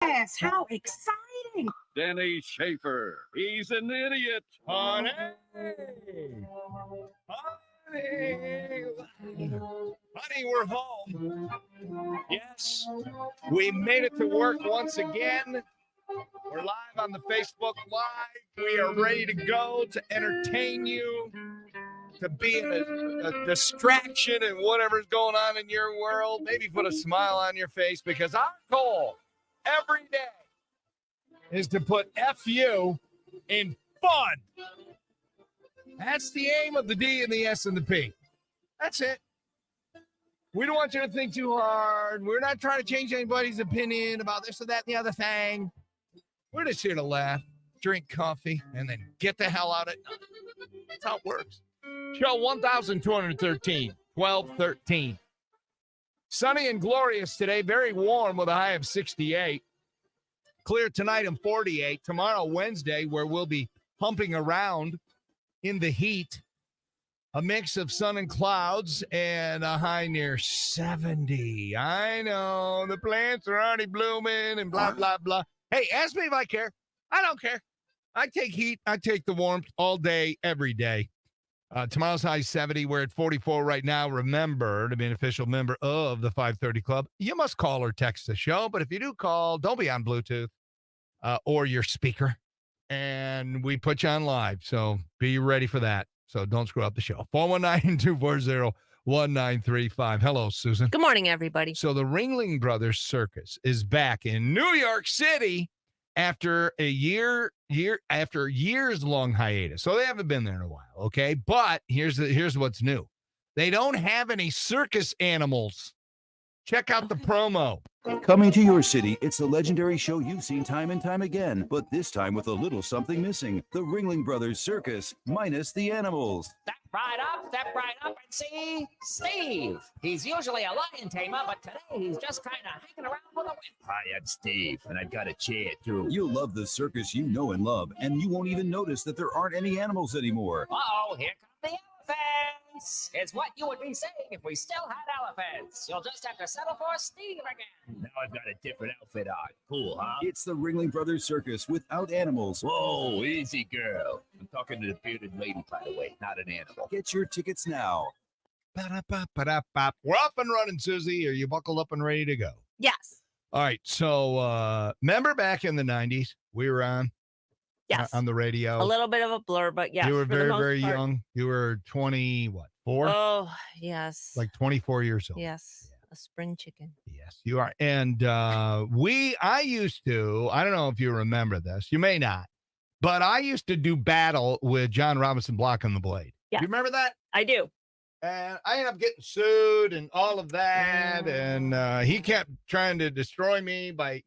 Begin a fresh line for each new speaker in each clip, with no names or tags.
Yes, how exciting!
Denny Schaefer. He's an idiot.
Honey! Honey! Honey, we're home. Yes, we made it to work once again. We're live on the Facebook Live. We are ready to go to entertain you, to be a distraction and whatever's going on in your world. Maybe put a smile on your face, because our goal every day is to put FU in fun. That's the aim of the D and the S and the P. That's it. We don't want you to think too hard. We're not trying to change anybody's opinion about this or that and the other thing. We're just here to laugh, drink coffee, and then get the hell out of it. That's how it works. Show 1,213, 1213. Sunny and glorious today. Very warm with a high of 68. Clear tonight and 48. Tomorrow, Wednesday, where we'll be humping around in the heat. A mix of sun and clouds and a high near 70. I know the plants are already blooming and blah, blah, blah. Hey, ask me if I care. I don't care. I take heat. I take the warmth all day, every day. Tomorrow's high 70. We're at 44 right now. Remember, to be an official member of the 530 Club, you must call or text the show. But if you do call, don't be on Bluetooth or your speaker. And we put you on live. So be ready for that. So don't screw up the show. 419-240-1935. Hello, Susan.
Good morning, everybody.
So the Ringling Brothers Circus is back in New York City after a years long hiatus. So they haven't been there in a while, okay? But here's what's new. They don't have any circus animals. Check out the promo.
Coming to your city, it's the legendary show you've seen time and time again, but this time with a little something missing. The Ringling Brothers Circus, minus the animals.
Step right up and see Steve. He's usually a lion tamer, but today he's just kind of hanging around with a whip.
Hi, I'm Steve, and I've got a chair, too.
You'll love the circus you know and love, and you won't even notice that there aren't any animals anymore.
Uh-oh, here come the elephants. It's what you would be saying if we still had elephants. You'll just have to settle for Steve again.
Now I've got a different outfit on. Cool, huh?
It's the Ringling Brothers Circus without animals.
Whoa, easy, girl. I'm talking to the bearded lady, by the way, not an animal.
Get your tickets now.
Ba-da-ba-ba-da-ba. We're up and running, Susie. Are you buckled up and ready to go?
Yes.
All right. So remember back in the 90s, we were on the radio.
A little bit of a blur, but yes.
You were
for the
very,
most
very
part.
young. You were 4?
Oh, yes.
Like 24 years old.
Yes. A spring chicken.
Yes, you are. And I used to, I don't know if you remember this. You may not. But I used to do battle with John Robinson Block on the Blade.
Yes.
You remember that?
I do.
And I ended up getting sued and all of that. And he kept trying to destroy me by,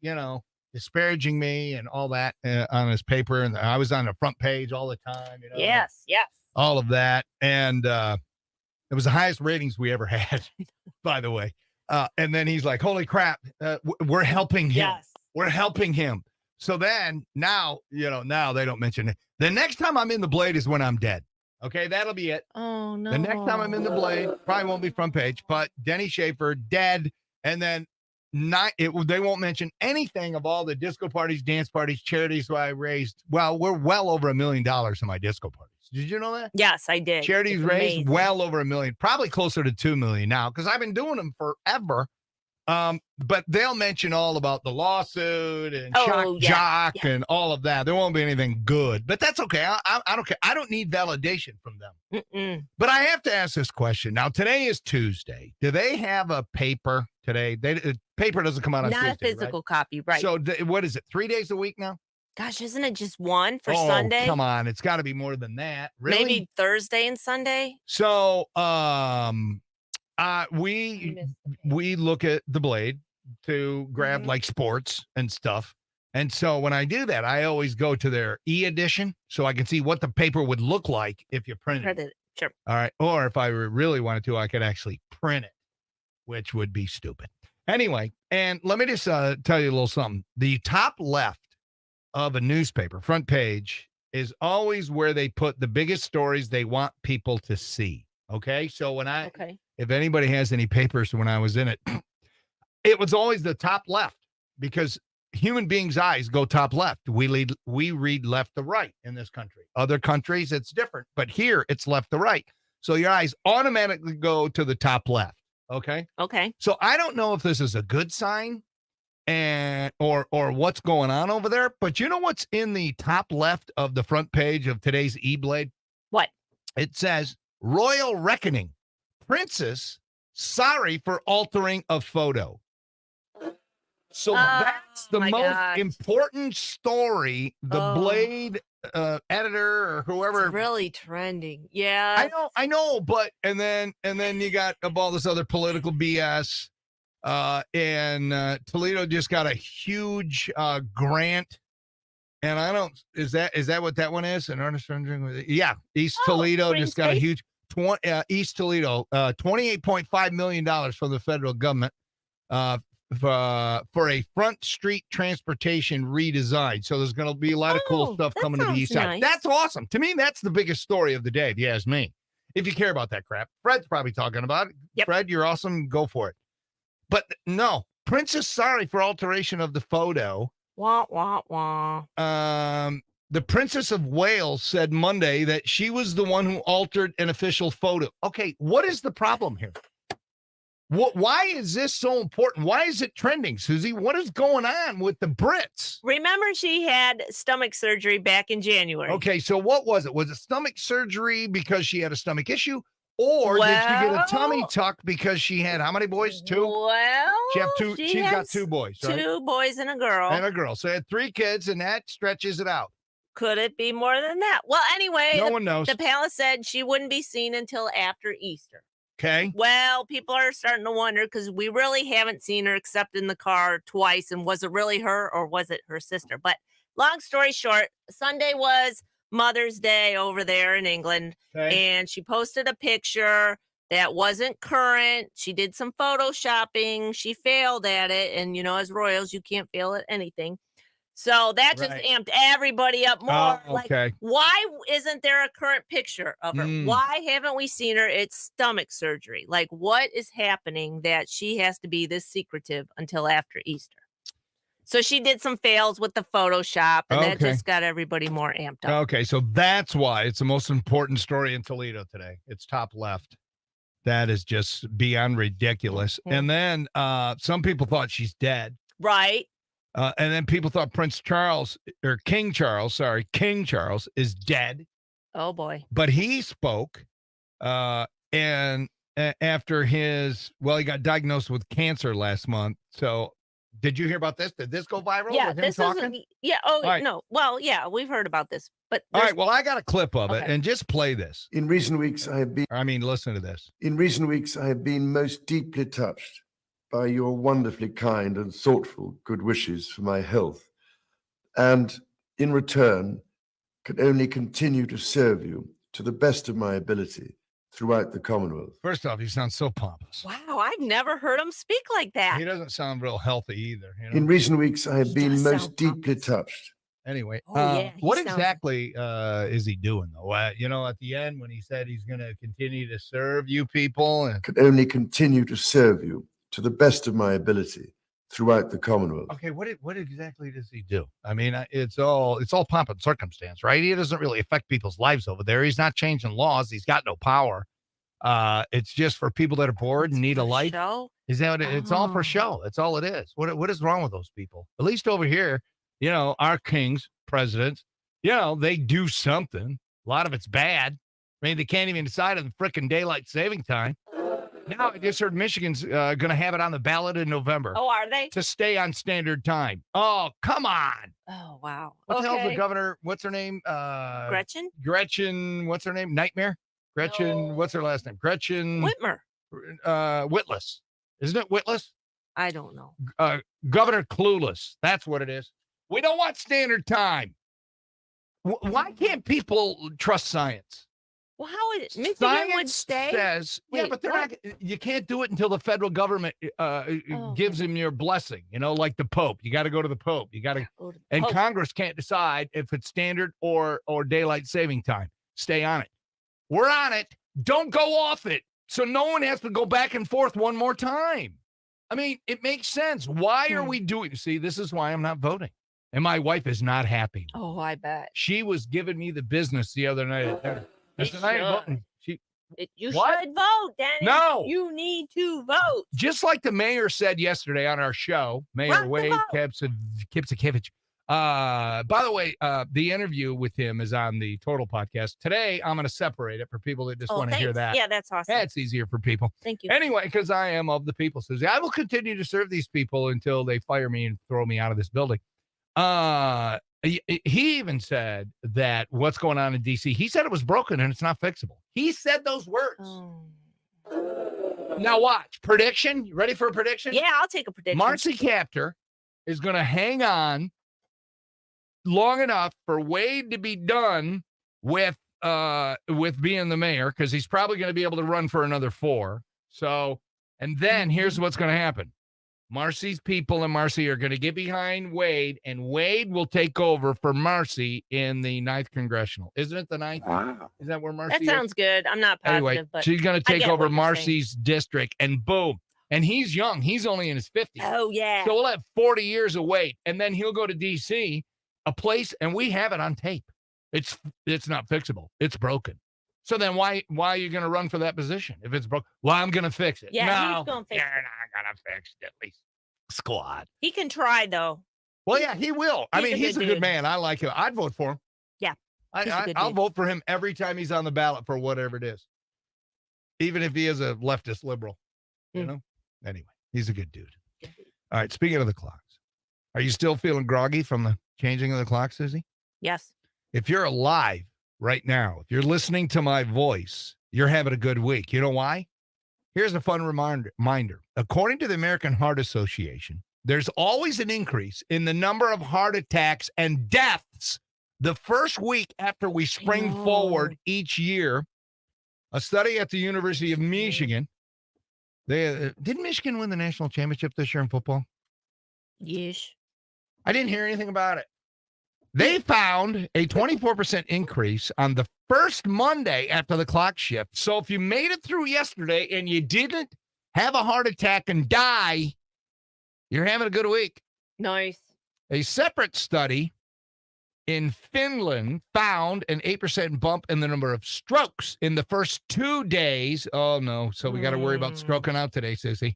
disparaging me and all that on his paper. And I was on the front page all the time.
Yes.
All of that. And it was the highest ratings we ever had, by the way. And then he's like, holy crap, we're helping him.
Yes.
We're helping him. So then now they don't mention it. The next time I'm in the Blade is when I'm dead. Okay, that'll be it.
Oh, no.
The next time I'm in the Blade, probably won't be front page, but Denny Schaefer dead. And then they won't mention anything of all the disco parties, dance parties, charities I raised. Well, we're well over $1 million in my disco parties. Did you know that?
Yes, I did.
Charities
It's
raised
amazing.
well over $1 million, probably closer to $2 million now, because I've been doing them forever. But they'll mention all about the lawsuit and Shock Jock and all of that. There won't be anything good, but that's okay. I don't care. I don't need validation from them.
Mm-mm.
But I have to ask this question. Now, today is Tuesday. Do they have a paper today? Paper doesn't come out on Tuesday,
Not a physical copy, right?
So what is it, 3 days a week now?
Gosh, isn't it just one for Sunday?
Come on. It's got to be more than that. Really?
Maybe Thursday and Sunday?
So, we look at the Blade to grab like sports and stuff. And so when I do that, I always go to their e-edition so I can see what the paper would look like if you printed it.
Sure.
All right. Or if I really wanted to, I could actually print it, which would be stupid. Anyway, and let me just tell you a little something. The top left of a newspaper, front page, is always where they put the biggest stories they want people to see. Okay. So if anybody has any papers when I was in it, it was always the top left because
human beings' eyes go top left. We read left to right in this country. Other countries, it's different, but here it's left to right. So your eyes automatically go to the top left. Okay.
Okay.
So I don't know if this is a good sign or what's going on over there, but you know what's in the top left of the front page of today's E-Blade?
What?
It says Royal Reckoning. Princess sorry for altering a photo. So that's the
my
most
gosh.
important story the Blade editor or whoever.
It's really trending. Yeah.
I know, but and then you got all this other political BS. And Toledo just got a huge grant. And I don't is that what that one is? An earnest rendering? Yeah, East Toledo
Green
just got a
Space?
huge East Toledo $28.5 million from the federal government for a front street transportation redesign. So there's going to be a lot of cool stuff
that
coming to the
sounds
east side.
nice.
That's awesome. To me, that's the biggest story of the day, if you ask me. If you care about that crap, Fred's probably talking about it.
Yep.
Fred, you're awesome. Go for it. But no, Princess sorry for alteration of the photo.
Wah, wah, wah.
The Princess of Wales said Monday that she was the one who altered an official photo. Okay, what is the problem here? Why is this so important? Why is it trending, Susie? What is going on with the Brits?
Remember, she had stomach surgery back in January.
Okay, so what was it? Was it stomach surgery because she had a stomach issue? Or did she get a tummy
Well-
tuck because she had how many boys? Two?
Well,
She have two.
she
She's got
has
two boys, right?
2 boys and a girl.
And a girl. So I had 3 kids, and that stretches it out.
Could it be more than that? Well, anyway,
No one knows.
the palace said she wouldn't be seen until after Easter.
Okay.
Well, people are starting to wonder because we really haven't seen her except in the car twice. And was it really her or was it her sister? But long story short, Sunday was Mother's Day over there in England.
Okay.
And she posted a picture that wasn't current. She did some photoshopping. She failed at it. And, as royals, you can't fail at anything. So that just
Right.
amped everybody up more.
Oh,
Like,
okay.
why isn't there a current picture of her?
Mm.
Why haven't we seen her? It's stomach surgery. Like, what is happening that she has to be this secretive until after Easter? So she did some fails with the Photoshop, and that
Okay.
just got everybody more amped up.
Okay, so that's why it's the most important story in Toledo today. It's top left. That is just beyond ridiculous.
Mhm.
And then some people thought she's dead.
Right?
And then people thought King Charles is dead.
Oh, boy.
But he spoke and after he got diagnosed with cancer last month. So did you hear about this? Did this go viral
Yeah,
with him
this
talking?
is. Yeah. Oh,
right.
no. Well, yeah, we've heard about this. But
All
there's-
right, well, I got a clip of it,
Okay.
and just play this.
In recent weeks, I have
Listen to this.
been most deeply touched by your wonderfully kind and thoughtful good wishes for my health, and in return, can only continue to serve you to the best of my ability throughout the Commonwealth.
First off, he sounds so pompous.
wow, I've never heard him speak like that.
He doesn't sound real healthy either.
In recent weeks, I have
He
been
does
most
sound
deeply
pompous.
touched.
Anyway,
Oh, yeah, he
what
sounds-
exactly is he doing though? At the end when he said he's going to continue to serve you people, and
Can only continue to serve you to the best of my ability throughout the Commonwealth.
okay, what exactly does he do? I mean, it's all pomp and circumstance, right? He doesn't really affect people's lives over there. He's not changing laws. He's got no power. It's just for people that are bored and need a
For
life.
show?
Is that what it's all for
Oh.
show? That's all it is. What is wrong with those people? At least over here, our kings, presidents, they do something. A lot of it's bad. I mean, they can't even decide on the frickin' daylight saving time. Now I just heard Michigan's going to have it on the ballot in November
Oh, are they?
to stay on standard time. Oh, come on.
Oh, wow.
What the hell's the
Okay.
governor? What's her name?
Gretchen
Gretchen, what's her name? Nightmare? Gretchen,
No.
what's her last name? Gretchen
Whitmer.
Witless. Isn't it Witless?
I don't know.
Governor Clueless. That's what it is. We don't want standard time. Why can't people trust science?
Well, how would Michigan would
Science
stay?
says, yeah,
Wait,
but they're
what?
not. You can't do it until the federal government gives
okay.
them your blessing. Like the Pope. You got to go to the Pope. You got to,
Go to the
and
Pope.
Congress can't decide if it's standard or daylight saving time. Stay on it. We're on it. Don't go off it. So no one has to go back and forth one more time. I mean, it makes sense. Why are we doing? See, this is why I'm not voting. And my wife is not happy.
Oh, I bet.
She was giving me the business the other night at dinner. I said, I ain't voting.
You
What?
should vote, Danny.
No.
You need to vote.
Just like the mayor said yesterday on our show, Mayor
Rock the
Wade
vote.
Kipsakevich. By the way, the interview with him is on the Total podcast. Today, I'm going to separate it for people that just want to hear
thanks.
that.
Yeah, that's awesome.
That's easier for people.
Thank you.
Anyway, because I am of the people, Susie. I will continue to serve these people until they fire me and throw me out of this building. He even said that what's going on in DC, he said it was broken and it's not fixable. He said those words.
Oh.
Now watch. Prediction. You ready for a prediction?
Yeah, I'll take a prediction.
Marcy Kaptur is going to hang on long enough for Wade to be done with being the mayor, because he's probably going to be able to run for another 4. So, and then here's what's going to happen. Marcy's people and Marcy are going to get behind Wade, and Wade will take over for Marcy in the 9th congressional. Isn't it the 9th?
Wow.
Is that where Marcy
That sounds good. I'm not
is?
positive,
Anyway,
but
she's going to
I
take
get
over
what you're saying.
Marcy's district, and boom. And he's young. He's only in his 50s.
oh yeah.
So we'll have 40 years of wait, and then he'll go to D.C., a place, and we have it on tape. It's not fixable. It's broken. So then why are you going to run for that position if it's broke? Well, I'm going to fix it.
Yeah,
no,
he's gonna fix
you're
it.
not going to fix it. At least squad.
He can try though.
Well, yeah, he will. I
He's
mean,
a
he's
good
a good
dude.
man. I like him. I'd vote for him.
Yeah, he's a good
I'll
dude.
vote for him every time he's on the ballot for whatever it is, even if he is a leftist liberal. You know. Anyway, he's a good dude. All right. Speaking of the clocks, are you still feeling groggy from the changing of the clock, Susie?
Yes.
If you're alive right now, if you're listening to my voice, you're having a good week. You know why? Here's a fun reminder. According to the American Heart Association, there's always an increase in the number of heart attacks and deaths the first week after we spring forward each year. A study at the University of Michigan. Didn't Michigan win the national championship this year in football?
Yeesh.
I didn't hear anything about it. They found a 24% increase on the first Monday after the clock shift. So if you made it through yesterday and you didn't have a heart attack and die, you're having a good week.
Nice.
A separate study in Finland found an 8% bump in the number of strokes in the first 2 days. Oh, no. So we got to worry about stroking out today, Sissy.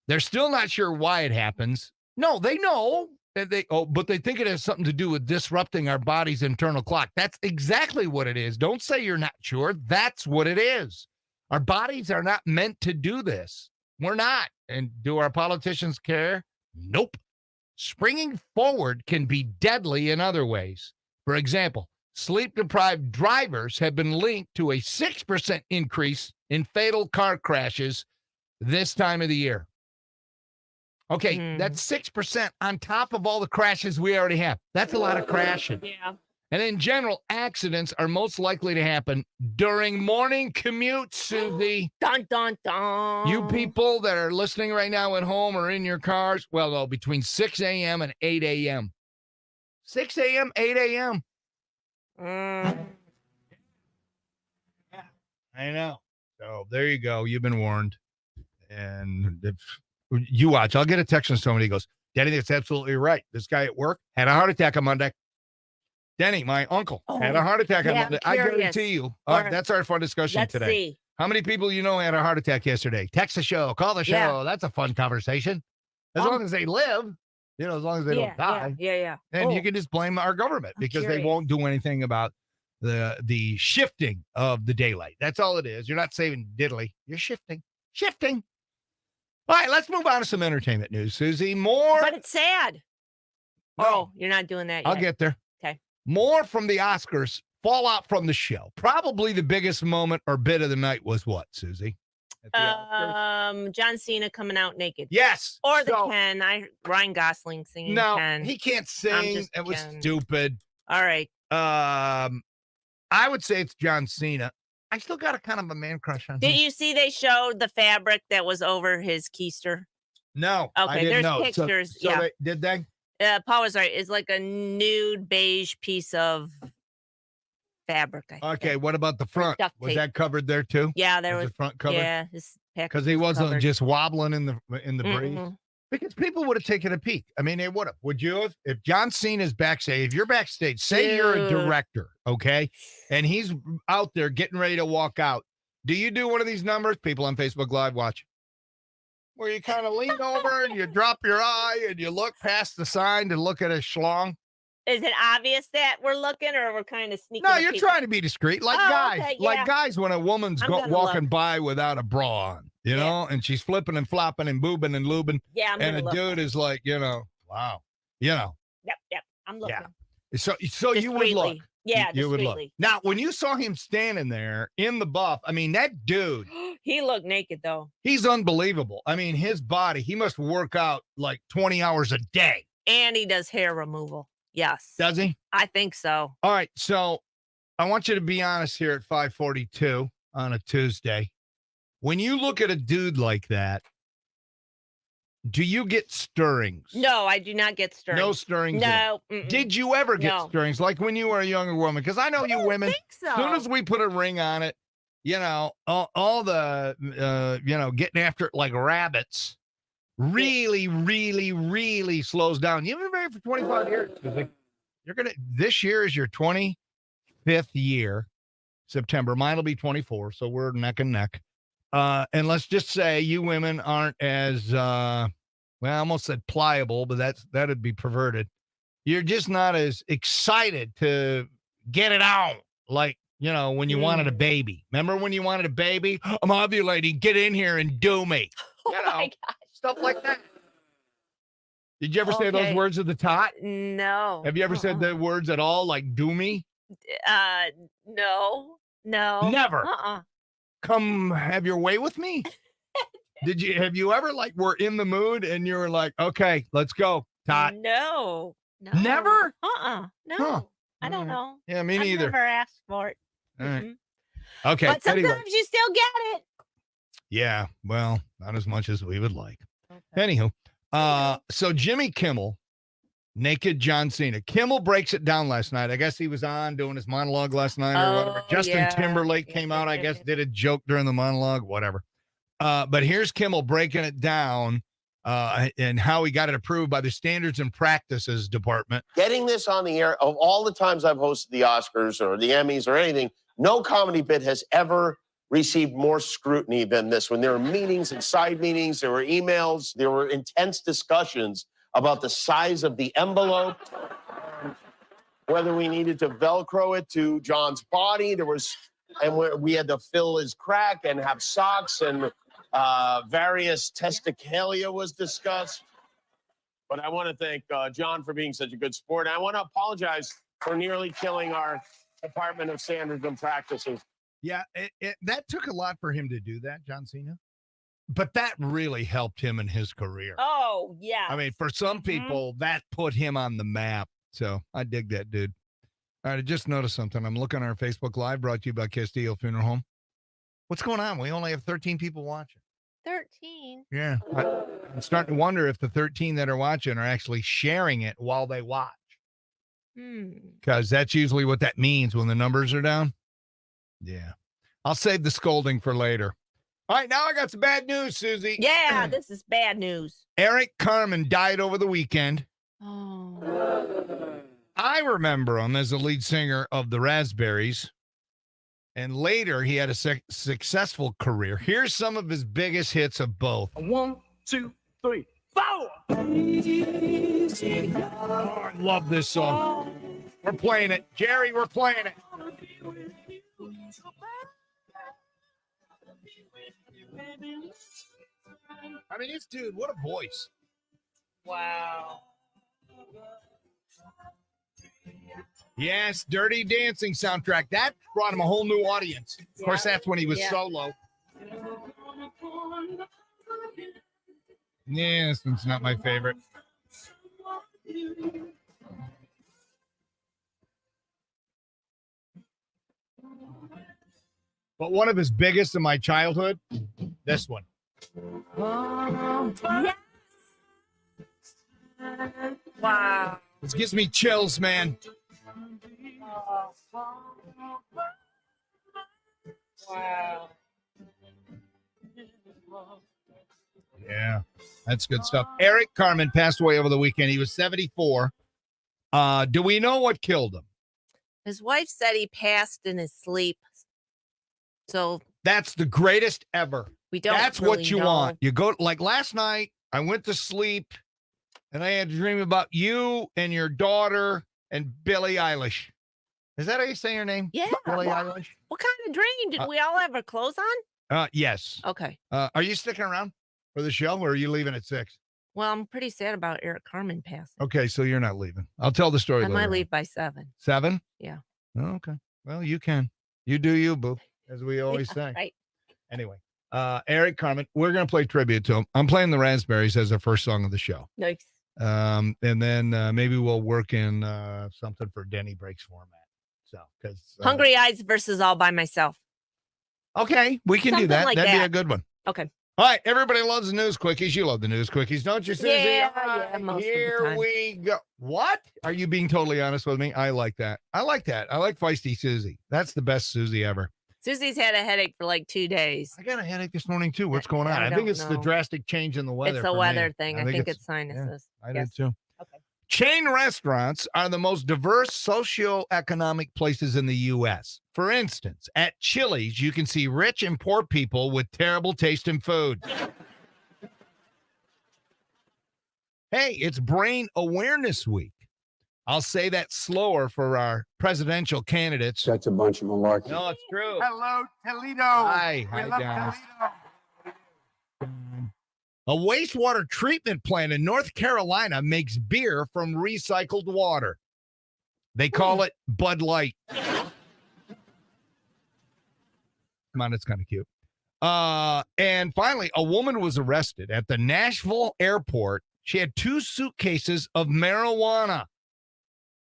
They're still not sure why it happens. No, they know. But they think it has something to do with disrupting our body's internal clock. That's exactly what it is. Don't say you're not sure. That's what it is. Our bodies are not meant to do this. We're not. And do our politicians care? Nope. Springing forward can be deadly in other ways. For example, sleep-deprived drivers have been linked to a 6% increase in fatal car crashes this time of the year. Okay, that's 6% on top of all the crashes we already have. That's a lot of crashing.
Yeah.
And in general, accidents are most likely to happen during morning commutes, Susie.
Dun, dun, dun.
You people that are listening right now at home or in your cars, well, no, between 6 a.m. and 8 a.m. 6 a.m., 8 a.m. I know. So there you go. You've been warned. And if you watch, I'll get a text from somebody who goes, Denny, that's absolutely right. This guy at work had a heart attack on Monday. Denny, my uncle, had a heart attack on Monday. I guarantee you. That's our fun discussion
Let's
today.
see.
How many people you know had a heart attack yesterday? Text the show, call the show.
Yeah.
That's a fun conversation. As long as they live, as long as they don't die.
Yeah.
And you can just blame our government because they
curious.
won't do anything about the shifting of the daylight. That's all it is. You're not saving diddly. You're shifting. All right, let's move on to some entertainment news, Susie. More.
But it's sad.
No.
Oh, you're not doing that yet.
I'll get there.
Okay.
More from the Oscars. Fallout from the show. Probably the biggest moment or bit of the night was what, Susie? At the Oscars?
John Cena coming out naked.
Yes.
Or the
So-
Ken. Ryan Gosling singing
No,
Ken.
he can't sing. It was
Ken.
stupid.
All right.
I would say it's John Cena. I still got a kind of a man crush on him.
Did you see they showed the fabric that was over his keister?
No. I
Okay,
didn't
there's
know.
pictures.
So
Yeah.
did they?
Paul was right. It's like a nude beige piece of fabric. I
Okay.
think.
What about the front?
duct
Was
tape.
that covered there too?
Yeah, there was.
the front covered?
Yeah, his package
because he
was
wasn't
covered.
just wobbling in the breeze.
Mm-mm.
Because people would have taken a peek. I mean, they would have. Would you have? If John Cena's backstage, if you're backstage, say you're a
Dude.
director, okay, and he's out there getting ready to walk out, do you do one of these numbers? People on Facebook Live watch. Where you kind of lean over and you drop your eye and you look past the sign to look at a schlong.
Is it obvious that we're looking, or we're kind of sneaking?
No,
a
you're
peek?
trying to be discreet, like
Oh,
guys,
okay,
like
yeah.
guys when a woman's
I'm gonna
walking
look.
by without a bra on, you
Yeah.
know, and she's flipping and flopping and boobing and lubing,
Yeah, I'm
and
gonna
a
look.
dude is like, wow,
Yep, I'm looking.
So you would look.
Discreetly. Yeah,
You would look.
discreetly.
Now, when you saw him standing there in the buff, I mean, that dude,
He looked naked though,
he's unbelievable. I mean, his body, he must work out like 20 hours a day.
and he does hair removal. Yes,
Does he?
I think so.
All right. So I want you to be honest here at 5:42 on a Tuesday. When you look at a dude like that, do you get stirrings?
No, I do not get stirred.
No stirrings. at all.
No. mm-mm.
Did you ever get
No.
stirrings like when you were a younger woman? Because I know you
I
women.
think so.
As soon as we put a ring on it, you know, all the, getting after it like rabbits really, really, really slows down. You've been married for 25 years. This year is your 25th year, September. Mine will be 24, so we're neck and neck. And let's just say you women aren't as, I almost said pliable, but that'd be perverted. You're just not as excited to get it on like, when you wanted a baby. Remember when you wanted a baby? I'm ovulating. Get in here and do me.
Oh my gosh.
Stuff like that. Did you ever say those
Okay.
words at the tot?
No.
Have you ever said the words at all, like do me?
No.
Never.
Uh-uh.
Come have your way with me? Have you ever were in the mood and you were like, okay, let's go, tot?
No.
Never?
No.
Huh.
I don't know.
Yeah, me
I've
neither.
never asked for it.
All right.
Mhm.
Okay.
But sometimes
Anyway.
you still get it.
Yeah. Well, not as much as we would like.
Okay.
Anywho, so Jimmy Kimmel, naked John Cena. Kimmel breaks it down last night. I guess he was on doing his monologue last night or whatever.
Oh,
Justin
yeah.
Timberlake
Yeah,
came
yeah,
out, I
yeah,
guess,
yeah.
did a joke during the monologue, whatever. But here's Kimmel breaking it down and how he got it approved by the Standards and Practices Department.
Getting this on the air, of all the times I've hosted the Oscars or the Emmys or anything, no comedy bit has ever received more scrutiny than this one. There were meetings and side meetings, there were emails, there were intense discussions about the size of the envelope, whether we needed to Velcro it to John's body. We had to fill his crack and have socks, and various testicalia was discussed. But I want to thank John for being such a good sport. And I want to apologize for nearly killing our Department of Standards and Practices.
Yeah, that took a lot for him to do that, John Cena. But that really helped him in his career.
Oh, yeah.
I mean, for some people, that put him on the map. So I dig that, dude. All right, I just noticed something. I'm looking at our Facebook Live brought to you by Castillo Funeral Home. What's going on? We only have 13 people watching.
13.
Yeah. I'm starting to wonder if the 13 that are watching are actually sharing it while they watch. Because that's usually what that means when the numbers are down. Yeah. I'll save the scolding for later. All right, now I got some bad news, Susie.
Yeah, this is bad news.
Eric Carmen died over the weekend.
Oh.
I remember him as the lead singer of the Raspberries. And later, he had a successful career. Here's some of his biggest hits of both.
1, 2, 3, 4.
Oh, I love this song. We're playing it. Jerry, we're playing it. I mean, this dude, what a voice.
Wow.
Yes, Dirty Dancing soundtrack. That brought him a whole new audience. Of course, that's when he was
Yeah.
solo. Yeah, this one's not my favorite. But one of his biggest in my childhood, this one.
Yes. Wow.
This gives me chills, man.
Wow.
Yeah, that's good stuff. Eric Carmen passed away over the weekend. He was 74. Do we know what killed him?
His wife said he passed in his sleep. So
That's the greatest ever.
we don't.
That's
really
what you
know.
want. You go like last night, I went to sleep and I had a dream about you and your daughter and Billie Eilish. Is that how you say her name?
Yeah.
Billie Eilish?
What kind of dream? Did we all have our clothes on?
Yes.
Okay.
Are you sticking around for the show or are you leaving at 6?
Well, I'm pretty sad about Eric Carmen passing.
Okay, so you're not leaving. I'll tell the story
I might
later.
leave by 7.
7?
Yeah.
Oh, okay. Well, you can. You do you, boo, as we always say.
Right.
Anyway, Eric Carmen, we're going to play tribute to him. I'm playing the Raspberries as the first song of the show.
Nice.
And then maybe we'll work in something for Denny Breaks format. So, because
Hungry Eyes versus All by Myself.
okay, we can do
Something
that.
like
That'd be
that.
a good one.
Okay.
All right, everybody loves the news quickies. You love the news quickies, don't you, Susie?
Yeah,
All
yeah,
right,
most of the
here
time.
we go. What? Are you being totally honest with me? I like that. I like that. I like feisty Susie. That's the best Susie ever.
Susie's had a headache for like 2 days.
I got a headache this morning too. What's going on?
I
I think
don't
it's the
know.
drastic change in the weather.
It's a
for me.
weather thing. I think it's sinuses.
I
Yes.
did too.
Okay.
Chain restaurants are the most diverse socioeconomic places in the U.S. For instance, at Chili's, you can see rich and poor people with terrible taste in food. Hey, it's Brain Awareness Week. I'll say that slower for our presidential candidates.
That's a bunch of malarkey.
No, it's true.
Hello, Toledo.
Hi,
We
hi,
love
guys.
Toledo.
A wastewater treatment plant in North Carolina makes beer from recycled water. They call it Bud Light. Come on, it's kind of cute. And finally, a woman was arrested at the Nashville airport. She had 2 suitcases of marijuana.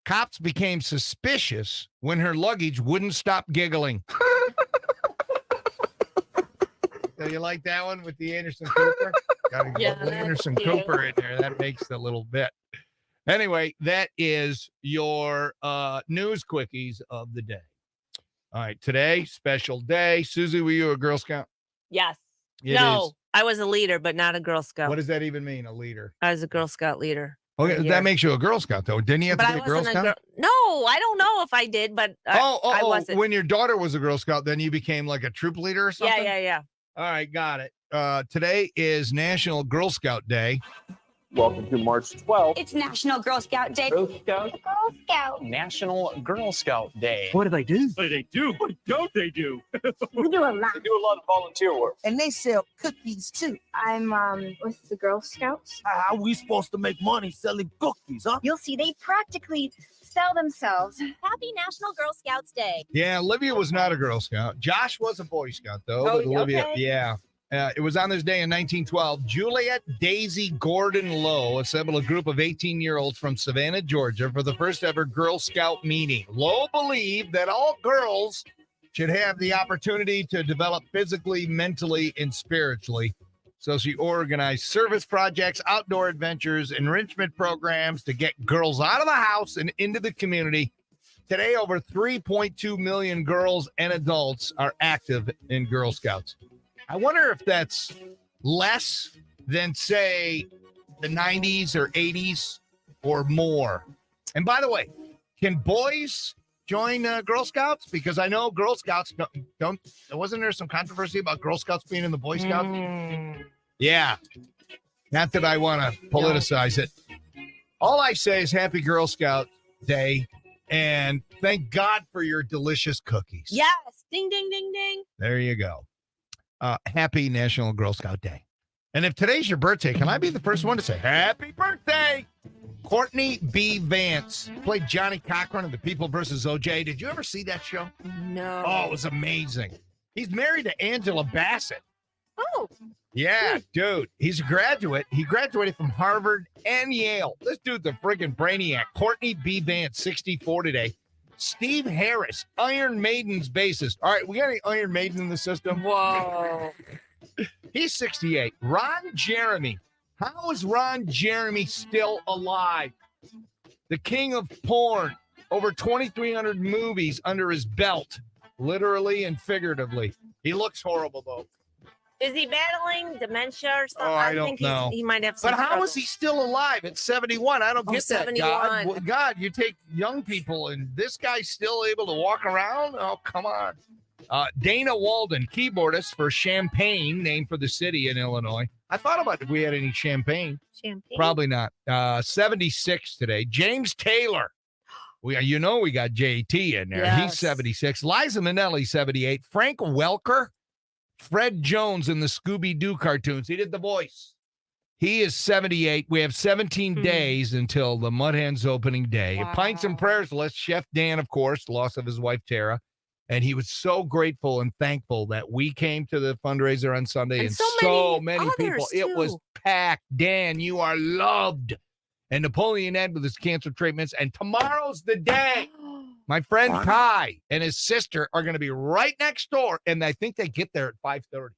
Cops became suspicious when her luggage wouldn't stop giggling. So you like that one with the Anderson Cooper? Got to
Yeah,
get the Anderson
that's cute.
Cooper in there. That makes the little bit. Anyway, that is your news quickies of the day. All right, today, special day. Susie, were you a Girl Scout?
Yes.
It
No,
is-
I was a leader, but not a Girl Scout.
What does that even mean, a leader?
I was a Girl Scout leader.
Okay,
Yeah.
that makes you a Girl Scout, though. Didn't you have
But
to
I
be a Girl
wasn't
Scout?
a girl. No, I don't know if I did, but I wasn't.
When your daughter was a Girl Scout, then you became like a troop leader or something?
Yeah.
All right, got it. Today is National Girl Scout Day.
Welcome to March 12th.
It's National Girl Scout Day.
Girl Scout.
Girl Scout.
National Girl Scout Day.
What do they do?
What do they do? What don't they do?
We do a lot.
They do a lot of volunteer work.
And they sell cookies too.
I'm with the Girl Scouts.
How are we supposed to make money selling cookies, huh?
You'll see they practically sell themselves. Happy National Girl Scouts Day.
Yeah, Olivia was not a Girl Scout. Josh was a Boy Scout, though.
Oh,
but Olivia,
okay.
yeah. It was on this day in 1912. Juliet Daisy Gordon Lowe assembled a group of 18-year-olds from Savannah, Georgia, for the first ever Girl Scout meeting. Lowe believed that all girls should have the opportunity to develop physically, mentally, and spiritually. So she organized service projects, outdoor adventures, enrichment programs to get girls out of the house and into the community. Today, over 3.2 million girls and adults are active in Girl Scouts. I wonder if that's less than, say, the 90s or 80s or more. And by the way, can boys join Girl Scouts? Because I know Girl Scouts don't wasn't there some controversy about Girl Scouts being in the Boy Scouts? Yeah. Not that I want to politicize it. All I say is happy Girl Scout Day. And thank God for your delicious cookies.
Yes. Ding, ding, ding, ding.
There you go. Happy National Girl Scout Day. And if today's your birthday, can I be the first one to say happy birthday? Courtney B. Vance played Johnny Cochran in The People vs. O.J. Did you ever see that show?
No.
Oh, it was amazing. He's married to Angela Bassett.
Oh.
Yeah, dude. He's a graduate. He graduated from Harvard and Yale. This dude's a friggin' brainiac. Courtney B. Vance, 64 today. Steve Harris, Iron Maiden's bassist. All right, we got any Iron Maiden in the system?
Whoa.
He's 68. Ron Jeremy. How is Ron Jeremy still alive? The king of porn. Over 2,300 movies under his belt, literally and figuratively. He looks horrible, though.
Is he battling dementia or something?
Oh, I don't
think
know.
He might have some
But how is
struggles.
he still alive at 71? I don't
Oh,
get that,
71.
God. Well, God, you take young people, and this guy's still able to walk around? Oh, come on. Dana Walden, keyboardist for Champaign, named for the city in Illinois. I thought about if we had any champagne.
Champagne?
Probably not. 76 today. James Taylor. We got JT in there. He's
Yes.
76. Liza Minnelli, 78. Frank Welker. Fred Jones in the Scooby-Doo cartoons. He did the voice. He is 78. We have 17 days until the Mud Hens opening day.
Wow.
Pints and prayers list. Chef Dan, of course, loss of his wife, Tara. And he was so grateful and thankful that we came to the fundraiser on Sunday,
And
and
so many
people.
others,
It was
too.
packed. Dan, you are loved. And Napoleon Ed with his cancer treatments. And tomorrow's the day. My friend Kai and his sister are going to be right next door. And I think they get there at 5:30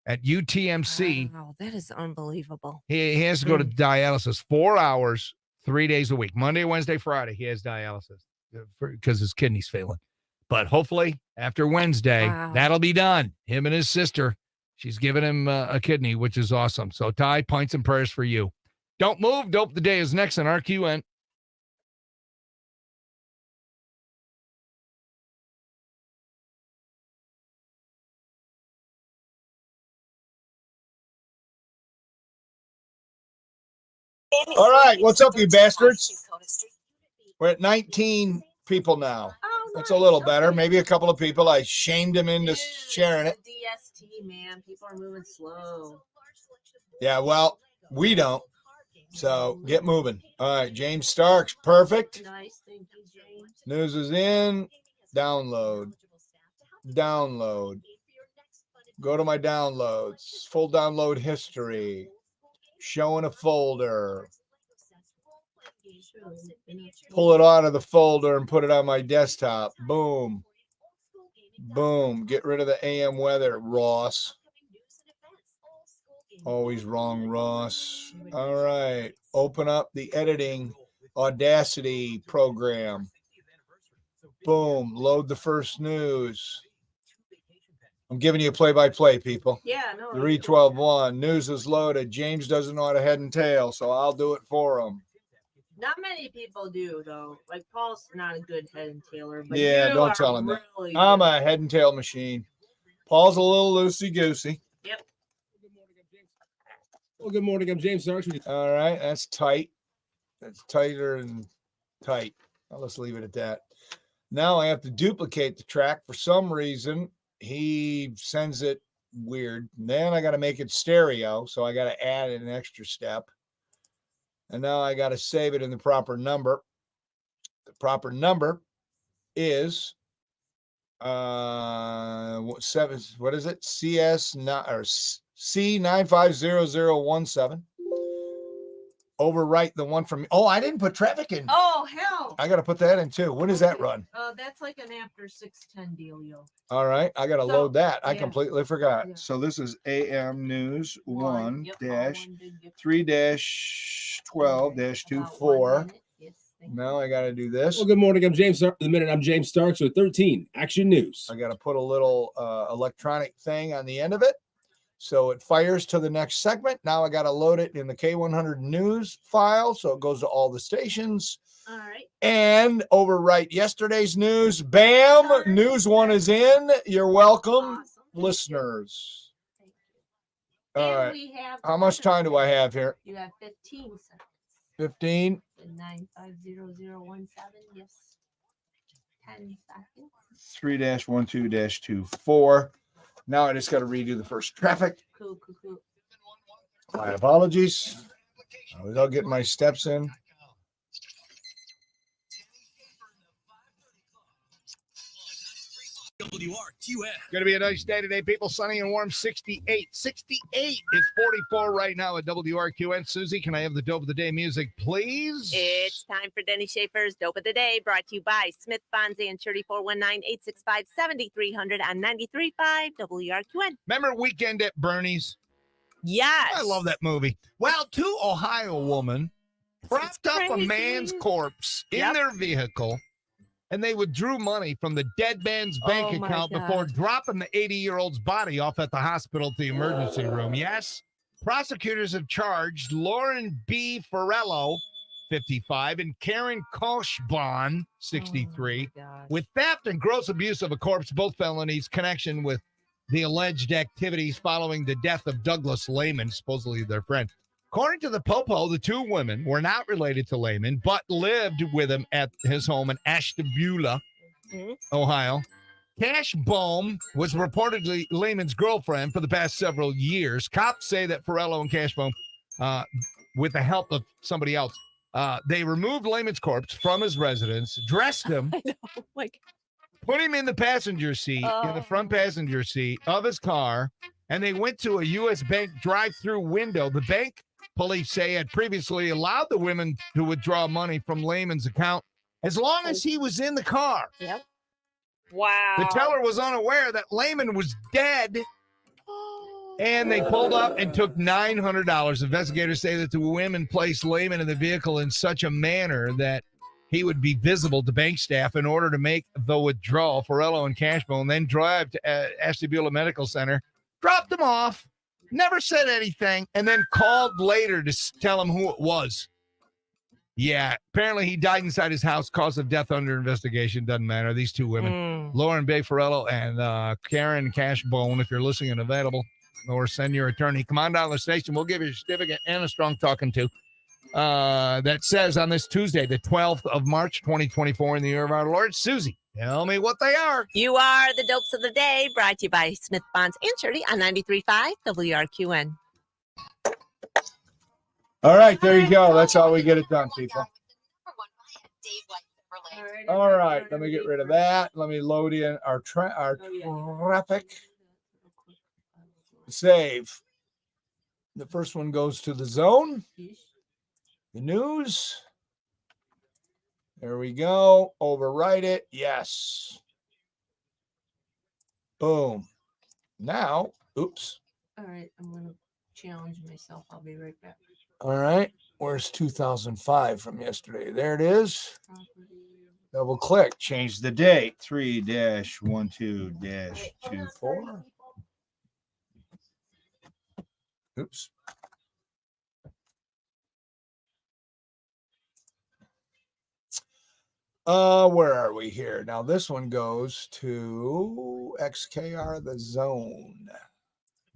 at UTMC.
Wow, that is unbelievable.
He has to go to dialysis 4 hours, 3 days a week. Monday, Wednesday, Friday, he has dialysis because his kidney's failing. But hopefully after Wednesday,
Wow.
that'll be done. Him and his sister, she's giving him a kidney, which is awesome. So Ty, pints and prayers for you. Don't move. Dope the Day is next on RQN. All right, what's up, you bastards? We're at 19 people now. That's a little better. Maybe a couple of people. I shamed him into sharing it.
DST, man. People are moving slow.
Yeah, well, we don't. So get moving. All right, James Starks, perfect.
Nice, thank you, James.
News is in. Download. Download. Go to my downloads. Full download history. Showing a folder. Pull it out of the folder and put it on my desktop. Boom. Boom. Get rid of the AM weather, Ross. Always wrong, Ross. All right. Open up the editing Audacity program. Boom. Load the first news. I'm giving you a play-by-play, people.
Yeah, no.
312.1. News is loaded. James doesn't know how to head and tail, so I'll do it for him.
Not many people do, though. Like, Paul's not a good head and tailer. But
Yeah,
you
don't
are
tell him that.
really
I'm
good.
a head and tail machine. Paul's a little loosey-goosey.
Yep.
Well, good morning. I'm James Starks.
All right, that's tight. That's tighter and tight. Well, let's leave it at that. Now I have to duplicate the track. For some reason, he sends it weird. Then I got to make it stereo, so I got to add an extra step. And now I got to save it in the proper number. The proper number is what is it? C950017. Overwrite the one from I didn't put traffic in.
Oh, hell.
I got to put that in too. When does that run?
That's like an after 6:10 dealio.
All right, I got to
So,
load that. I
yeah.
completely forgot.
Yeah.
So this is AM News
One.
1
Yep,
dash
all one big gift.
3-12-24.
Yes, thank you.
Now I got to do this.
Well, good morning. I'm James Starks. The minute I'm James Starks with 13 Action News.
I got to put a little electronic thing on the end of it. So it fires to the next segment. Now I got to load it in the K100 news file. So it goes to all the stations
All right.
and overwrite yesterday's news. Bam. News 1 is in. You're welcome,
Awesome.
listeners.
Thank you.
All
And
right.
we have
How much time do I have here?
You have 15 seconds.
15.
950017. Yes. 10 seconds.
3-12-24. Now I just got to redo the first traffic.
Cool.
My apologies. I was out getting my steps in. Going to be a nice day today, people. Sunny and warm, 68. 68. It's 44 right now at WRQN. Susie, can I have the dope of the day music, please?
It's time for Denny Schaefer's Dope of the Day, brought to you by Smith Fonzie and 3419-865-7300 on 93.5 WRQN.
Remember Weekend at Bernie's?
Yes.
I love that movie. Well, two Ohio women propped up a
crazy.
man's corpse in
Yep.
their vehicle and they withdrew money from the dead man's bank
Oh, my
account before
God.
dropping the 80-year-old's body off at the hospital to the emergency room. Yes, prosecutors have charged Lauren B. Farello, 55, and Karen Koshbon, 63,
Oh, my gosh.
with theft and gross abuse of a corpse, both felonies, connection with the alleged activities following the death of Douglas Lehman, supposedly their friend. According to the Popo, the two women were not related to Lehman, but lived with him at his home in Ashtabula, Ohio. Cash Bohm was reportedly Lehman's girlfriend for the past several years. Cops say that Farello and Cash Bohm, with the help of somebody else, they removed Lehman's corpse from his residence, dressed him,
I know. Like,
put him in the passenger seat, in the front passenger seat of his car, and they went to a U.S. bank drive-through window. The bank, police say, had previously allowed the women to withdraw money from Lehman's account as long as he was in the car.
yep. Wow.
The teller was unaware that Lehman was dead, and they pulled up and took $900. Investigators say that the women placed Lehman in the vehicle in such a manner that he would be visible to bank staff in order to make the withdrawal. Farello and Cashbone then drive to Ashtabula Medical Center, dropped him off, never said anything, and then called later to tell him who it was. Yeah, apparently he died inside his house. Cause of death under investigation. Doesn't matter. These two women, Lauren Bay Farello and Karen Cashbone, if you're listening and available, or send your attorney, come on down to the station. We'll give you a certificate and a strong talking to. That says on this Tuesday, the 12th of March, 2024, in the year of our Lord. Susie, tell me what they are.
You are the dopes of the day, brought to you by Smith Bonds and Shirley on 93.5 WRQN.
All right, there you go. That's how we get it done, people. All right, let me get rid of that. Let me load in our traffic. Save. The first one goes to the zone. The news. There we go. Overwrite it. Yes. Boom. Now, oops.
All right, I'm going to challenge myself. I'll be right back.
All right. Where's 2005 from yesterday? There it is. Double click. Change the date. 3-12-24. Oops. Where are we here? Now this one goes to XKR, the zone.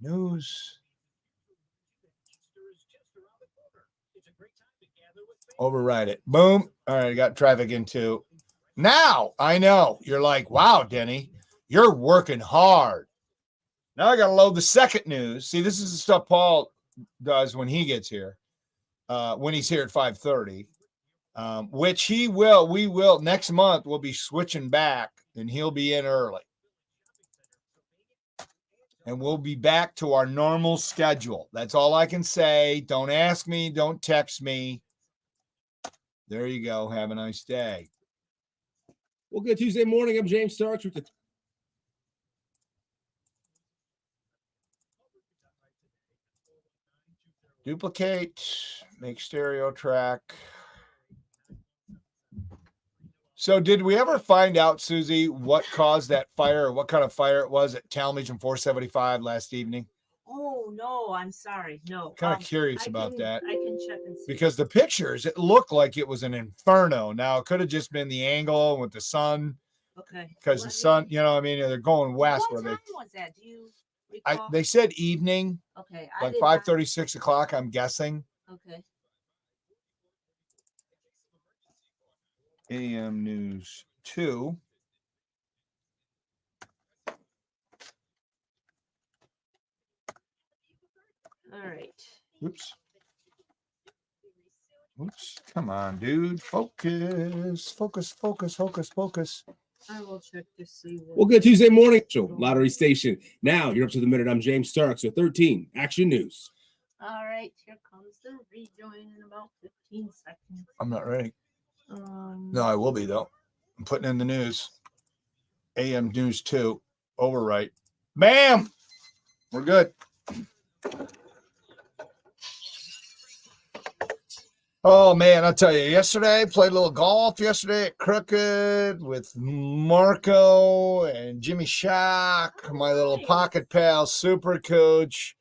News. Override it. Boom. All right, I got traffic into. Now I know you're like, wow, Denny, you're working hard. Now I got to load the second news. See, this is the stuff Paul does when he gets here, when he's here at 5:30, which we will next month. We'll be switching back and he'll be in early. And we'll be back to our normal schedule. That's all I can say. Don't ask me. Don't text me. There you go. Have a nice day.
Well, good Tuesday morning. I'm James Starks with the
Duplicate, make stereo track. So did we ever find out, Susie, what caused that fire or what kind of fire it was at Talmadge and 475 last evening?
Oh, no, I'm sorry. No.
Kind of curious about that.
I can check and see.
Because the pictures, it looked like it was an inferno. Now, it could have just been the angle with the sun.
Okay.
Because the sun, you know, I mean, they're going west.
What
where
time was that? Do you recall?
they said evening,
Okay.
like 5:30, 6 o'clock, I'm guessing.
Okay.
AM News 2.
All right.
Oops. Oops. Come on, dude. Focus. Focus, focus, focus, focus.
I will check to see what.
Well, good Tuesday morning. Lottery Station. Now you're up to the minute. I'm James Starks with 13 Action News.
All right. Here comes the rejoin in about 15 seconds.
I'm not ready. No, I will be, though. I'm putting in the news. AM News 2. Overwrite. Bam! We're good. Oh man, I'll tell you, yesterday I played a little golf yesterday at Crooked with Marco and Jimmy Shock, my little pocket pal, Super Coach.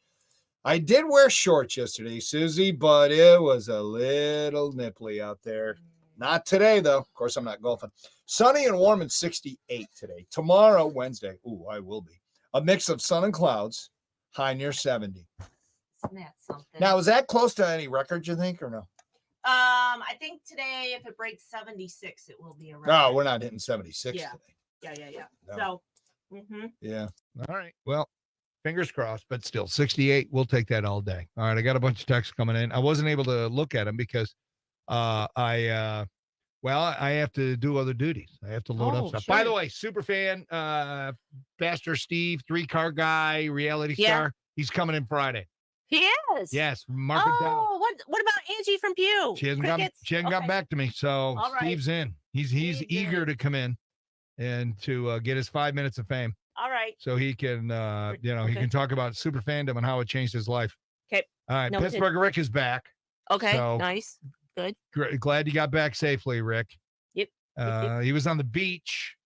I did wear shorts yesterday, Susie, but it was a little nipply out there. Not today, though. Of course, I'm not golfing. Sunny and warm and 68 today. Tomorrow, Wednesday, I will be. A mix of sun and clouds, high near 70.
Isn't that something?
Now, is that close to any record, you think, or no?
I think today, if it breaks 76, it will be around.
No, we're not hitting 76
Yeah.
today.
Yeah.
No.
So,
Yeah. All right. Well, fingers crossed, but still 68. We'll take that all day. All right. I got a bunch of texts coming in. I wasn't able to look at them because I have to do other duties. I have to load up stuff.
Sure.
By the way, super fan, Pastor Steve, 3-car guy, reality star. He's coming in Friday.
he is.
Yes. Mark it down.
Oh, what about Angie from Pew?
She hasn't got back to me. So
All right.
Steve's in. He's eager to come in and to get his 5 minutes of fame.
All right.
So he can, he can talk about super fandom and how it changed his life.
Okay.
All right.
Noted.
Pittsburgh Rick is back.
Okay.
So,
Nice. Good.
Glad you got back safely, Rick.
Yep.
He was on the beach,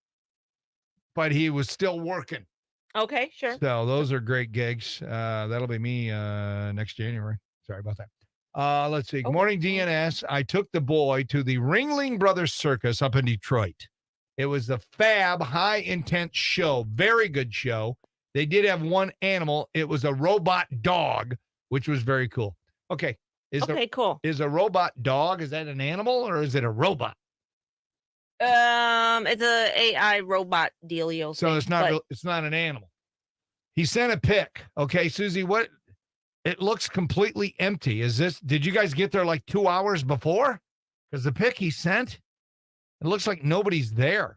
but he was still working.
Okay. Sure.
So those are great gigs. That'll be me next January. Sorry about that. Let's see. Good morning, DNS. I took the boy to the Ringling Brothers Circus up in Detroit. It was a fab, high-intense show. Very good show. They did have one animal. It was a robot dog, which was very cool. Okay.
Cool.
Is a robot dog, is that an animal or is it a robot?
It's a AI robot dealio.
So it's not an animal. He sent a pic. Okay, Susie, it looks completely empty. Did you guys get there like 2 hours before? Because the pic he sent, it looks like nobody's there.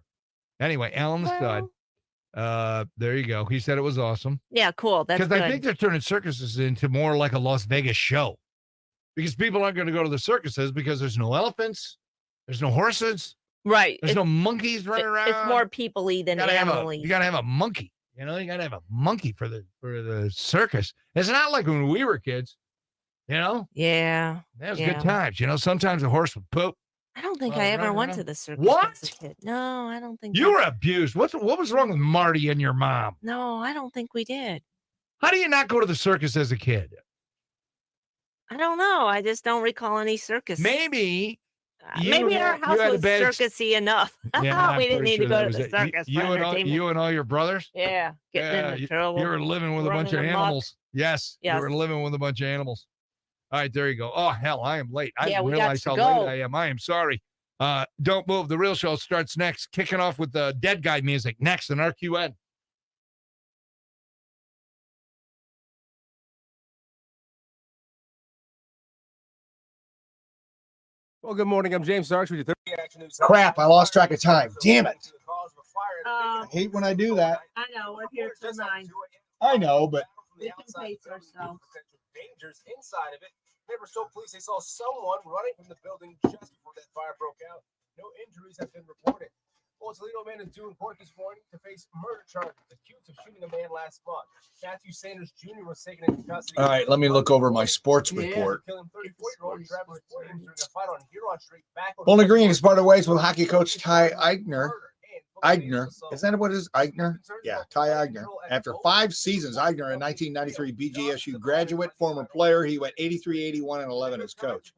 Anyway, Alan the Stud. There you go. He said it was awesome.
Yeah, cool. That's
because I think they're turning circuses into more like a Las Vegas show. Because people aren't going to go to the circuses because there's no elephants, there's no horses,
right?
There's no monkeys running around.
It's more people-y than animal-y.
You got to have a monkey. You got to have a monkey for the circus. It's not like when we were kids.
Yeah.
That was good times. Sometimes a horse would poop.
I don't think I ever went to the circus
What?
as a kid. No, I don't think
You were abused. What was wrong with Marty and your mom?
No, I don't think we did.
How do you not go to the circus as a kid?
I don't know. I just don't recall any circus.
Maybe
our house was circusy enough.
Yeah,
we didn't need to go to the
it.
circus.
You and all your brothers?
Yeah, getting into trouble.
You were living with a bunch of animals. Yes, you were living with a bunch of animals. All right, there you go. Oh, hell, I am late. I didn't realize how late I am. I am sorry. Don't move. The real show starts next, kicking off with the Dead Guy music next in RQN.
Well, good morning. I'm James Starks with your 30 Action News.
Crap, I lost track of time. Damn it.
I
hate when I do that.
I know. We're here till 9.
I know, but
We can pace ourselves.
Dangers inside of it. Neighbors told police they saw someone running from the building just before that fire broke out. No injuries have been reported. Well, Toledo man is due in court this morning to face murder charges, accused of shooting a man last month. Matthew Sanders Jr. was taken into custody.
all right, let me look over my sports report.
Killing 34-year-old Travis Williams during a fight on Huron Street back on
Bowling Green has parted ways with hockey coach Ty Eigner. Is that what it is? Eigner? Yeah, Ty Eigner. After 5 seasons, Eigner, a 1993 BGSU graduate, former player, he went 83, 81, and 11 as coach.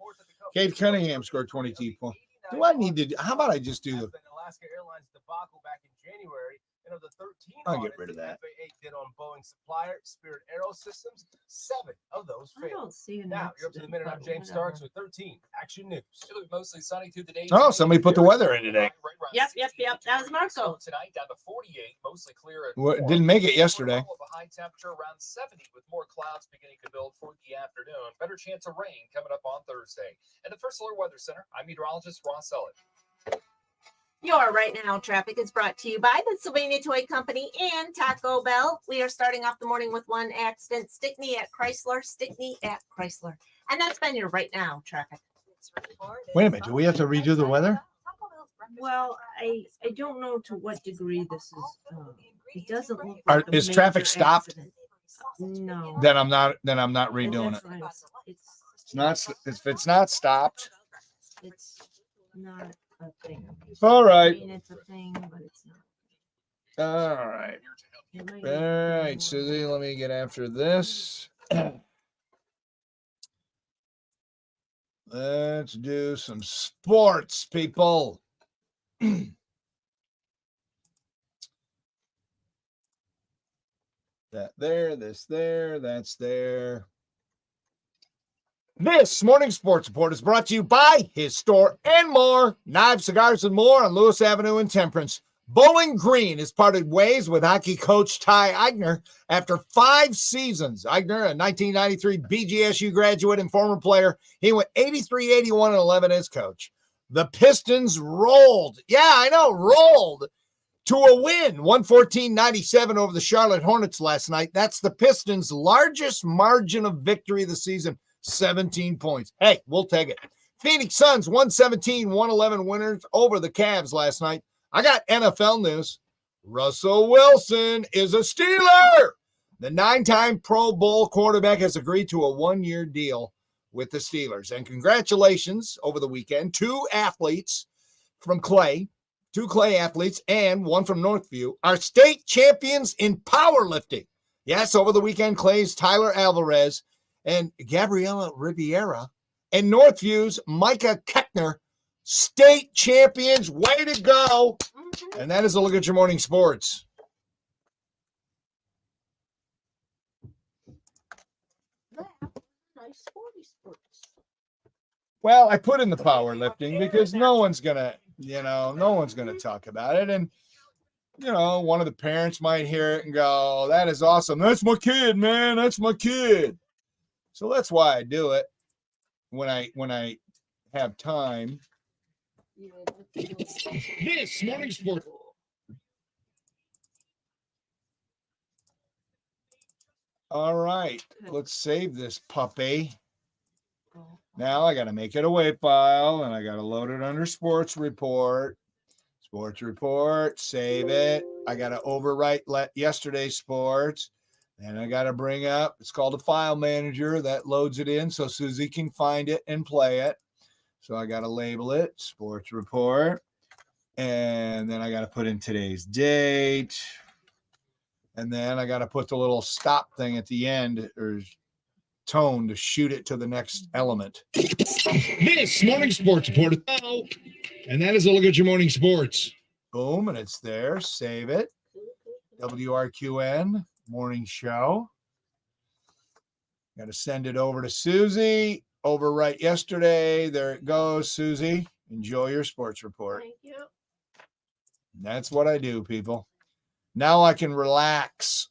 Cade Cunningham scored 22 points. Do I need to? How about I just do the?
Alaska Airlines debacle back in January, and of the 13
I'll get rid of that.
FAA did on Boeing supplier Spirit Aero Systems, 7 of those
I
failed.
don't see an
Now you're up to the minute. I'm
accident,
James
but
Starks with 13 Action News.
It was mostly sunny through the day.
Oh, somebody put the weather in today.
Yep. That was Marco.
Tonight down to 48, mostly clear.
Didn't make it yesterday.
A high temperature around 70 with more clouds beginning to build for the afternoon. Better chance of rain coming up on Thursday. And the First Alert Weather Center, I'm meteorologist Ross Ellett.
Your Right Now traffic is brought to you by the Sylvania Toy Company and Taco Bell. We are starting off the morning with one accident. Stickney at Chrysler. And that's been your Right Now traffic.
Wait a minute. Do we have to redo the weather?
Well, I don't know to what degree this is. It doesn't look.
Are-
Like a
is traffic
major
stopped?
accident. No.
Then I'm not redoing it.
It's
It's not. If it's not stopped,
it's not a thing.
All right.
I mean, it's a thing, but it's not.
All right.
It might
All
be
right,
more.
Susie, let me get after this. Let's do some sports, people. That there, this there, that's there. This morning sports report is brought to you by his store and more. Knives, cigars, and more on Lewis Avenue in Temperance. Bowling Green has parted ways with hockey coach Ty Eigner after 5 seasons. Eigner, a 1993 BGSU graduate and former player, he went 83, 81, and 11 as coach. The Pistons rolled. Yeah, I know, rolled to a win, 114-97 over the Charlotte Hornets last night. That's the Pistons' largest margin of victory of the season, 17 points. Hey, we'll take it. Phoenix Suns, 117-111 winners over the Cavs last night. I got NFL news. Russell Wilson is a Steeler. The 9-time Pro Bowl quarterback has agreed to a 1-year deal with the Steelers. And congratulations over the weekend. 2 athletes from Clay, 2 Clay athletes, and 1 from Northview are state champions in powerlifting. Yes, over the weekend, Clay's Tyler Alvarez and Gabriela Riviera and Northview's Micah Keckner, state champions. Way to go. And that is a look at your morning sports.
Nice sporty sports.
Well, I put in the powerlifting because no one's going to talk about it. And, one of the parents might hear it and go, that is awesome. That's my kid, man. That's my kid. So that's why I do it when I have time. This morning sport. All right, let's save this puppy. Now I got to make it a WAV file and I got to load it under sports report. Sports report, save it. I got to overwrite yesterday's sports. Then I got to bring up, it's called a file manager that loads it in so Susie can find it and play it. So I got to label it sports report. And then I got to put in today's date. And then I got to put the little stop thing at the end or tone to shoot it to the next element. This morning sports report. And that is a look at your morning sports. Boom, and it's there. Save it. WRQN morning show. Got to send it over to Susie. Overwrite yesterday. There it goes, Susie. Enjoy your sports report.
Thank you.
That's what I do, people. Now I can relax.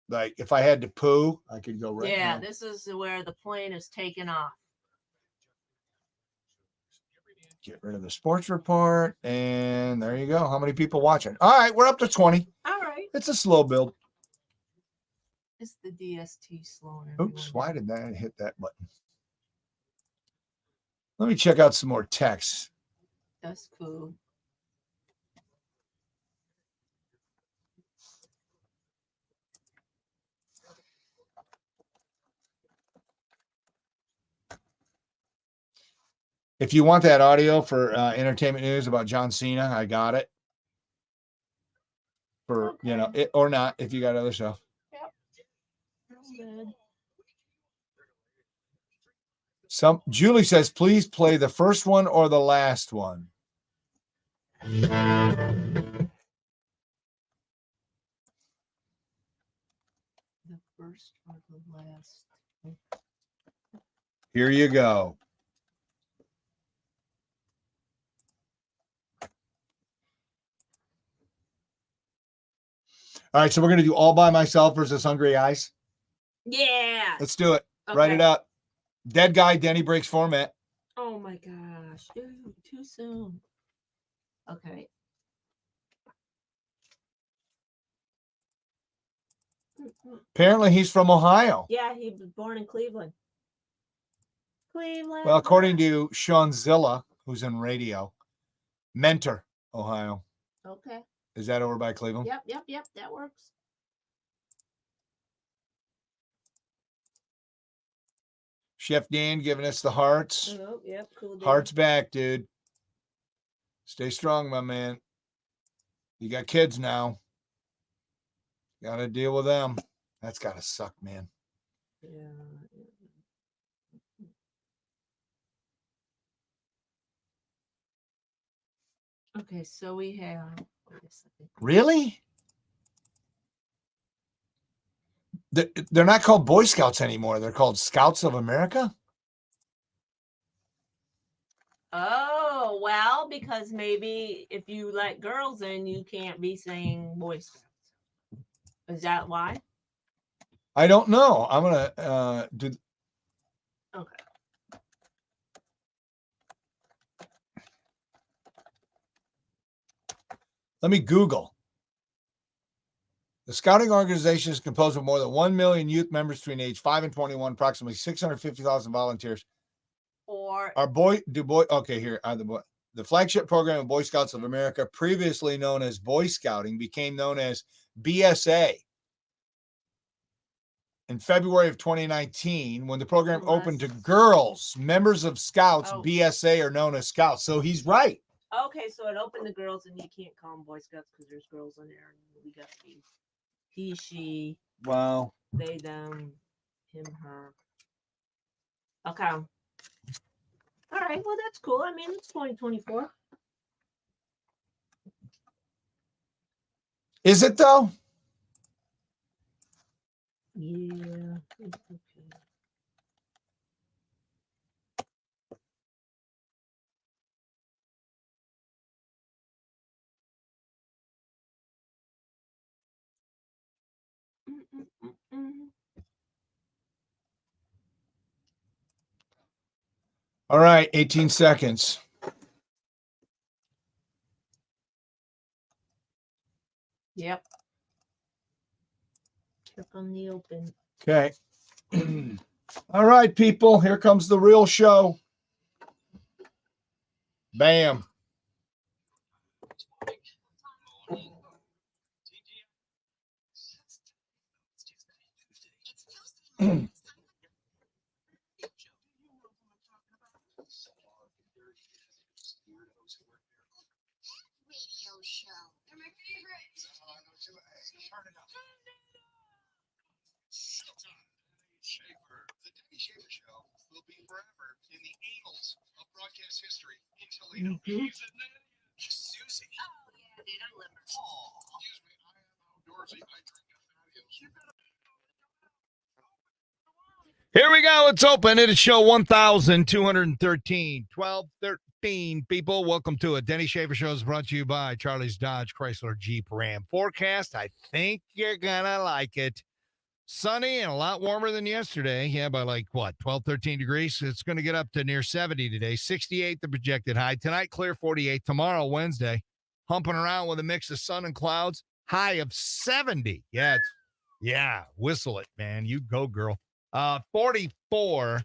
Like if I had to poo, I could go right
Yeah,
now.
this is where the plane is taking off.
Get rid of the sports report. And there you go. How many people watching? All right, we're up to 20.
All right.
It's a slow build.
Is the DST slowing?
Oops, why did that hit that button? Let me check out some more texts.
That's cool.
If you want that audio for entertainment news about John Cena, I got it. For, it or not, if you got other stuff.
Good.
Julie says, please play the first one or the last one.
The first or the last.
Here you go. All right, so we're going to do All By Myself versus Hungry Eyes.
Yeah.
Let's do it. Write it up. Dead guy, Denny breaks format.
Oh my gosh. Dude, too soon. Okay.
Apparently he's from Ohio.
Yeah, he was born in Cleveland. Cleveland.
Well, according to Sean Zilla, who's in radio, Mentor, Ohio.
Okay.
Is that over by Cleveland?
Yep. That works.
Chef Dan giving us the hearts.
Oh, yep, cool. Down.
Hearts back, dude. Stay strong, my man. You got kids now. Got to deal with them. That's got to suck, man.
Yeah. Okay, so we have. Wait a second.
Really? They're not called Boy Scouts anymore. They're called Scouts of America.
Oh, well, because maybe if you let girls in, you can't be saying Boy Scouts. Is that why?
I don't know. I'm gonna do.
Okay.
Let me Google. The scouting organization is composed of more than 1 million youth members between age 5 and 21, approximately 650,000 volunteers.
Or
Okay, here are the flagship program of Boy Scouts of America, previously known as Boy Scouting, became known as BSA in February of 2019 when the program opened to girls. Members of Scouts, BSA, are known as Scouts. So he's right.
okay, so it opened to girls, and you can't call them Boy Scouts because there's girls in there, and we got to be he, she,
Wow.
they, them, him, her. Okay. All right. Well, that's cool. I mean, it's 2024.
Is it though?
Yeah. It's okay.
All right, 18 seconds.
Yep. Here from the open.
Okay. All right, people. Here comes the real show. Bam. Here we go. It's open. It is show 1,213. 1213 people. Welcome to it. Denny Schaefer Show is brought to you by Charlie's Dodge Chrysler Jeep Ram. Forecast, I think you're going to like it. Sunny and a lot warmer than yesterday. Yeah, by like, 12, 13 degrees. It's going to get up to near 70 today. 68 the projected high. Tonight, clear 48. Tomorrow, Wednesday, humping around with a mix of sun and clouds. High of 70. Yeah, whistle it, man. You go, girl. 44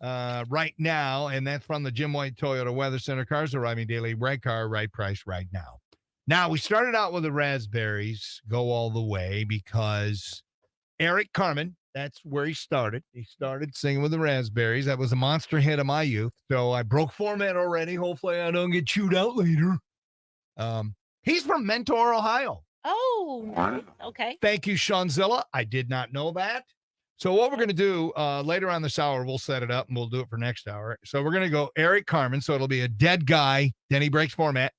right now, and that's from the Jim White Toyota Weather Center. Cars arriving daily. Right car, right price, right now. Now, we started out with the raspberries, go all the way, because Eric Carmen, that's where he started. He started singing with the raspberries. That was a monster hit of my youth. So I broke format already. Hopefully I don't get chewed out later. He's from Mentor, Ohio.
Oh, okay.
Thank you, Seanzilla. I did not know that. So what we're going to do later on this hour, we'll set it up and we'll do it for next hour. So we're going to go Eric Carmen. So it'll be a dead guy. Then he breaks format.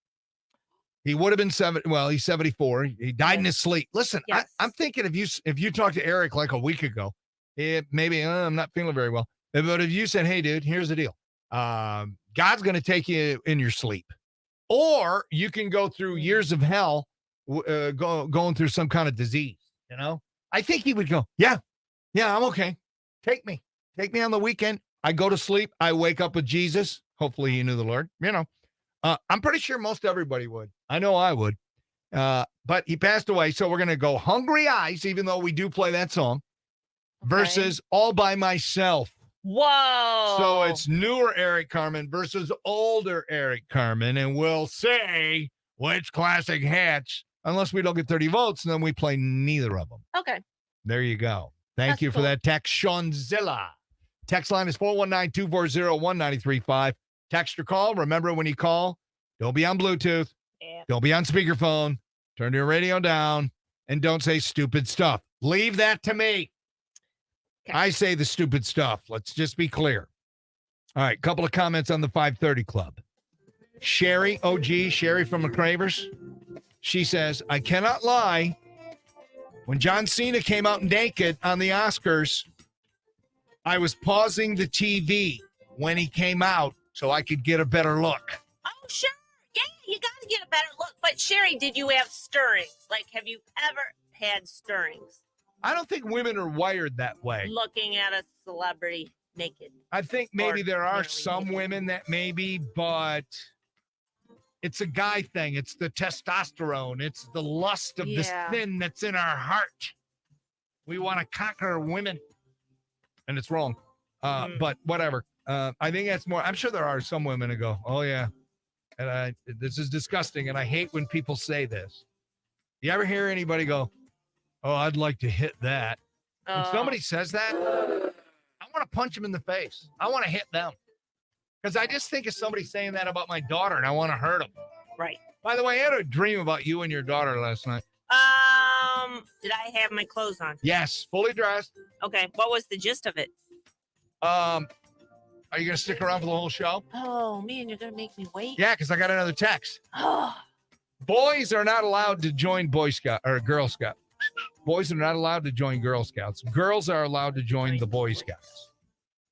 He would have been 70. Well, he's 74. He died in his sleep. Listen,
Yes.
I'm thinking if you talked to Eric like a week ago, maybe I'm not feeling very well. But if you said, hey, dude, here's the deal. God's going to take you in your sleep. Or you can go through years of hell going through some kind of disease, you know? I think he would go, yeah, I'm okay. Take me on the weekend. I go to sleep. I wake up with Jesus. Hopefully he knew the Lord, you know. I'm pretty sure most everybody would. I know I would. But he passed away. So we're going to go Hungry Eyes, even though we do play that song, versus All by Myself.
Whoa.
So it's newer Eric Carmen versus older Eric Carmen. And we'll say which classic hits, unless we don't get 30 votes, and then we play neither of them.
Okay.
There you go. Thank you for that text, Seanzilla. Text line is 419-240-1935. Text or call. Remember, when you call, don't be on Bluetooth.
Yeah.
Don't be on speakerphone. Turn your radio down and don't say stupid stuff. Leave that to me.
Okay.
I say the stupid stuff. Let's just be clear. All right, couple of comments on the 530 Club. Sherry, OG, Sherry from McCravers. She says, I cannot lie. When John Cena came out naked on the Oscars, I was pausing the TV when he came out so I could get a better look.
Oh, sure. Yeah, you got to get a better look. But Sherry, did you have stirrings? Like, have you ever had stirrings?
I don't think women are wired that way.
Looking at a celebrity naked.
I think maybe
Or
there are
nearly
some
naked.
women that maybe, but it's a guy thing. It's the testosterone. It's the lust of the
Yeah.
sin that's in our heart. We want to conquer women. And it's wrong. But whatever. I think that's more. I'm sure there are some women who go, oh, yeah. And this is disgusting. And I hate when people say this. You ever hear anybody go, oh, I'd like to hit that? When somebody says that, I want to punch them in the face. I want to hit them. Because I just think of somebody saying that about my daughter, and I want to hurt them.
Right.
By the way, I had a dream about you and your daughter last night.
Did I have my clothes on?
Yes, fully dressed.
Okay. What was the gist of it?
Are you going to stick around for the whole show?
Oh, man, you're going to make me wait?
Yeah, because I got another text.
Oh,
Boys are not allowed to join Boy Scout or Girl Scout. Boys are not allowed to join Girl Scouts. Girls are allowed to join the Boy Scouts.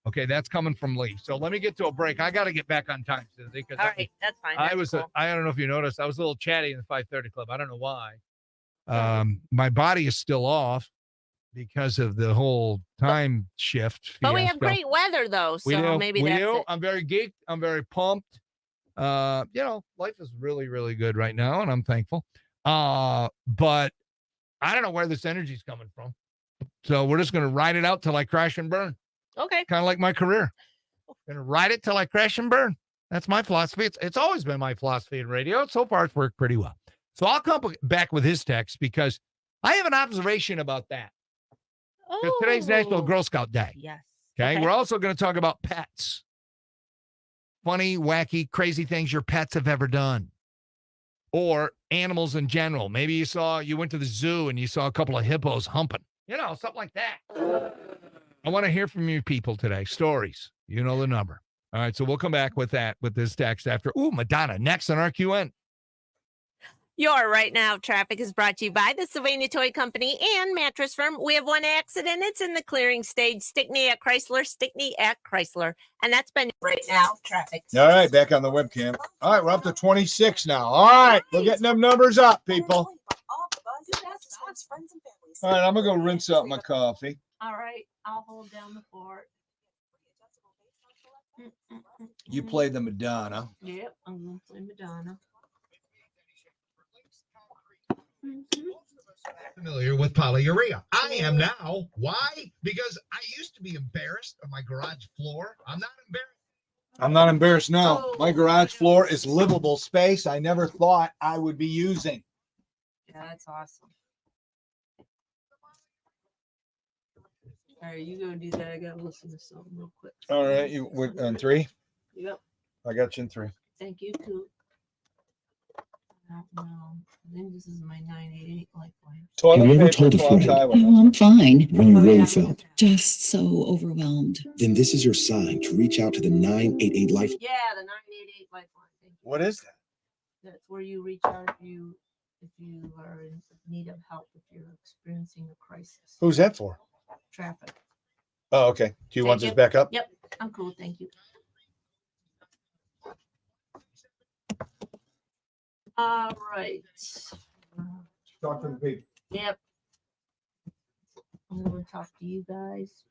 Okay, that's coming from Lee. So let me get to a break. I got to get back on time, Susie.
all right. That's fine.
I
That's
was.
cool.
I don't know if you noticed. I was a little chatty in the 530 Club. I don't know why. My body is still off because of the whole time shift.
But we have
fiasco.
great weather, though. So
We do.
maybe
we
that's
do.
it.
I'm very geeked. I'm very pumped. Life is really, really good right now, and I'm thankful. But I don't know where this energy is coming from. So we're just going to ride it out till I crash and burn.
Okay.
Kind of like my career. Going to ride it till I crash and burn. That's my philosophy. It's always been my philosophy in radio. So far, it's worked pretty well. So I'll come back with his text because I have an observation about that. 'Cause today's National
Oh,
Girl Scout Day.
yes.
Okay. We're also going to talk about pets. Funny, wacky, crazy things your pets have ever done. Or animals in general. Maybe you went to the zoo and you saw a couple of hippos humping. Something like that. I want to hear from you people today. Stories. You know the number. All right. So we'll come back with this text after. Ooh, Madonna next on RQN.
Your Right Now traffic is brought to you by the Sylvania Toy Company and Mattress Firm. We have one accident. It's in the clearing stage. Stickney at Chrysler. And that's been Right Now traffic.
All right, back on the webcam. All right, we're up to 26 now. All right, we're getting them numbers up, people. All right, I'm going to go rinse out my coffee.
All right, I'll hold down the fort.
You play the Madonna.
Yep, I'm gonna play Madonna.
Familiar with polyurea. I am now. Why? Because I used to be embarrassed of my garage floor. I'm not embarrassed.
I'm not embarrassed now. My garage floor is livable space I never thought I would be using.
Yeah, that's awesome. All right, you go do that. I gotta listen to something real quick.
All right, you on 3?
Yep.
I got you in 3.
Thank you, Coop. I don't know. I think this is my 988 lifeline.
Toilet
Have you ever
paper
told a
clogged
friend,
highway.
"Oh, I'm fine," when you
Oh,
really
yeah.
felt just so overwhelmed? Then this is your sign to reach out to the 988 Life.
Yeah, the 988 lifeline. Thank you.
What is that?
That's where you reach out if you are in need of help, if you're experiencing a crisis.
Who's that for?
Traffic.
Oh, okay. Do you want
Thank
this back up?
Yep, I'm cool. Thank you. All right.
Talk to the people.
Yep. I'm gonna talk to you guys.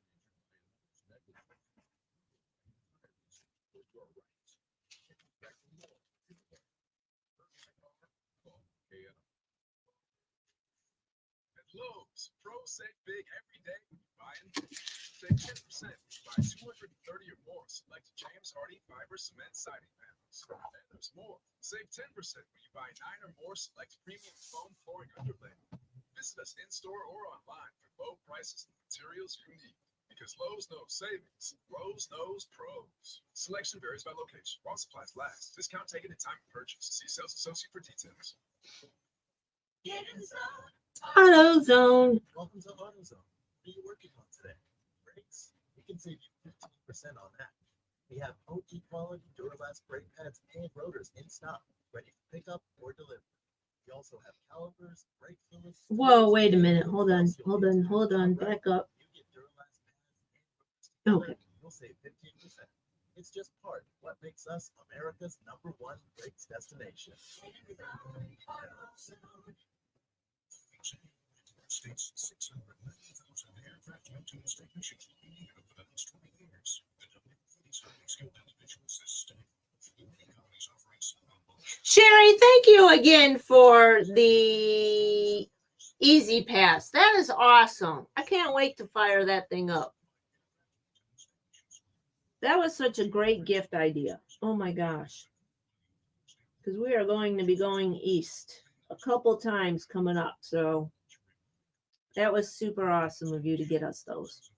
Lowe's, pros save big every day when you buy in. Save 10% when you buy 230 or more select James Hardie fiber cement siding panels. And there's more. Save 10% when you buy 9 or more select premium foam flooring underlay. Visit us in store or online for low prices and materials you need. Because Lowe's knows savings. Lowe's knows pros. Selection varies by location. While supplies last. Discount taken at time of purchase. See sales associate for details.
AutoZone.
Welcome to AutoZone. What are you working on today? Brakes? We can save you 15% on that. We have OE quality Duralast brake pads and rotors in stock, ready for pickup or delivery. We also have calipers, brake fluids.
Whoa, wait a minute. Hold on. Back up. Okay.
You'll save 15%. It's just part of what makes us America's #1 brakes destination. States 690,000 aircraft maintenance technicians over the next 20 years. The highly skilled individuals sustain companies offering.
Sherry, thank you again for the Easy Pass. That is awesome. I can't wait to fire that thing up. That was such a great gift idea. Oh my gosh. Because we are going to be going east a couple times coming up. So that was super awesome of you to get us those.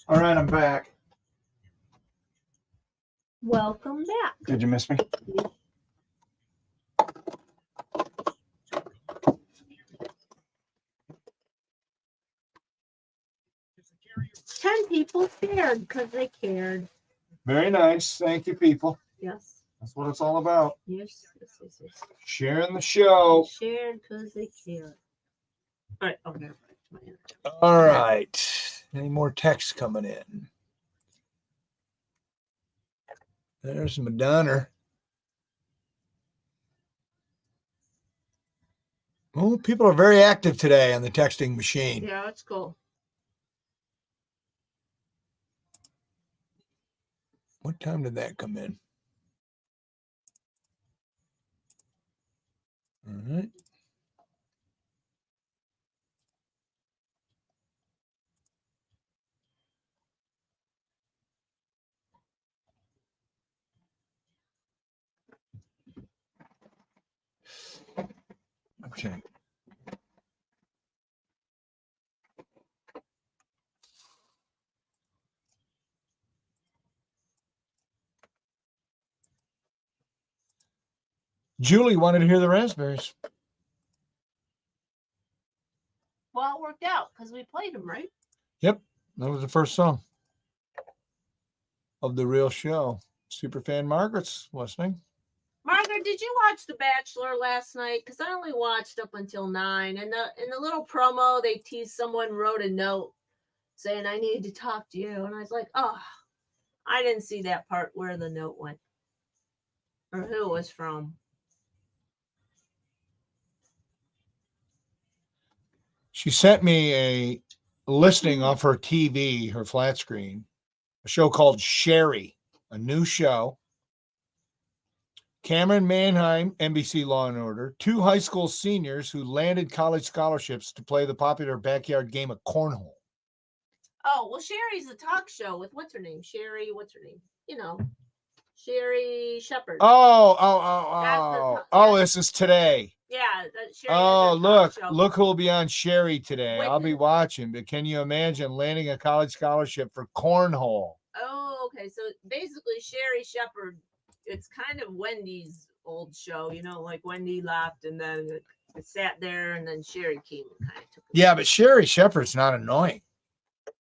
All right, I'm back.
Welcome back.
Did you miss me?
10 people shared because they cared.
Very nice. Thank you, people.
Yes.
That's what it's all about.
Yes.
Sharing the show.
Shared because they cared. All right. Okay.
All right. Any more texts coming in? There's Madonna. Oh, people are very active today on the texting machine.
Yeah, that's cool.
What time did that come in? All right. Okay. Julie wanted to hear the raspberries.
Well, it worked out because we played them, right?
Yep. That was the first song of the real show. Superfan Margaret's listening.
Margaret, did you watch The Bachelor last night? Because I only watched up until 9. And in the little promo, they teased someone wrote a note saying, I need to talk to you. And I was like, oh, I didn't see that part where the note went or who it was from.
She sent me a listing off her TV, her flat screen, a show called Sherry, a new show. Cameron Manheim, NBC Law and Order, 2 high school seniors who landed college scholarships to play the popular backyard game of cornhole.
Oh, well, Sherry's a talk show with what's her name? Sherry, what's her name? You know, Sherry Shepherd.
Oh, this is today.
Yeah. Sherry
Oh,
has a talk show.
look who'll be on Sherry today. I'll be
Witness.
watching, but can you imagine landing a college scholarship for cornhole?
Oh, okay. So basically, Sherry Shepherd, it's kind of Wendy's old show, you know, like Wendy left and then it sat there and then Sherry came and kind of took it.
Yeah, but Sherry Shepherd's not annoying.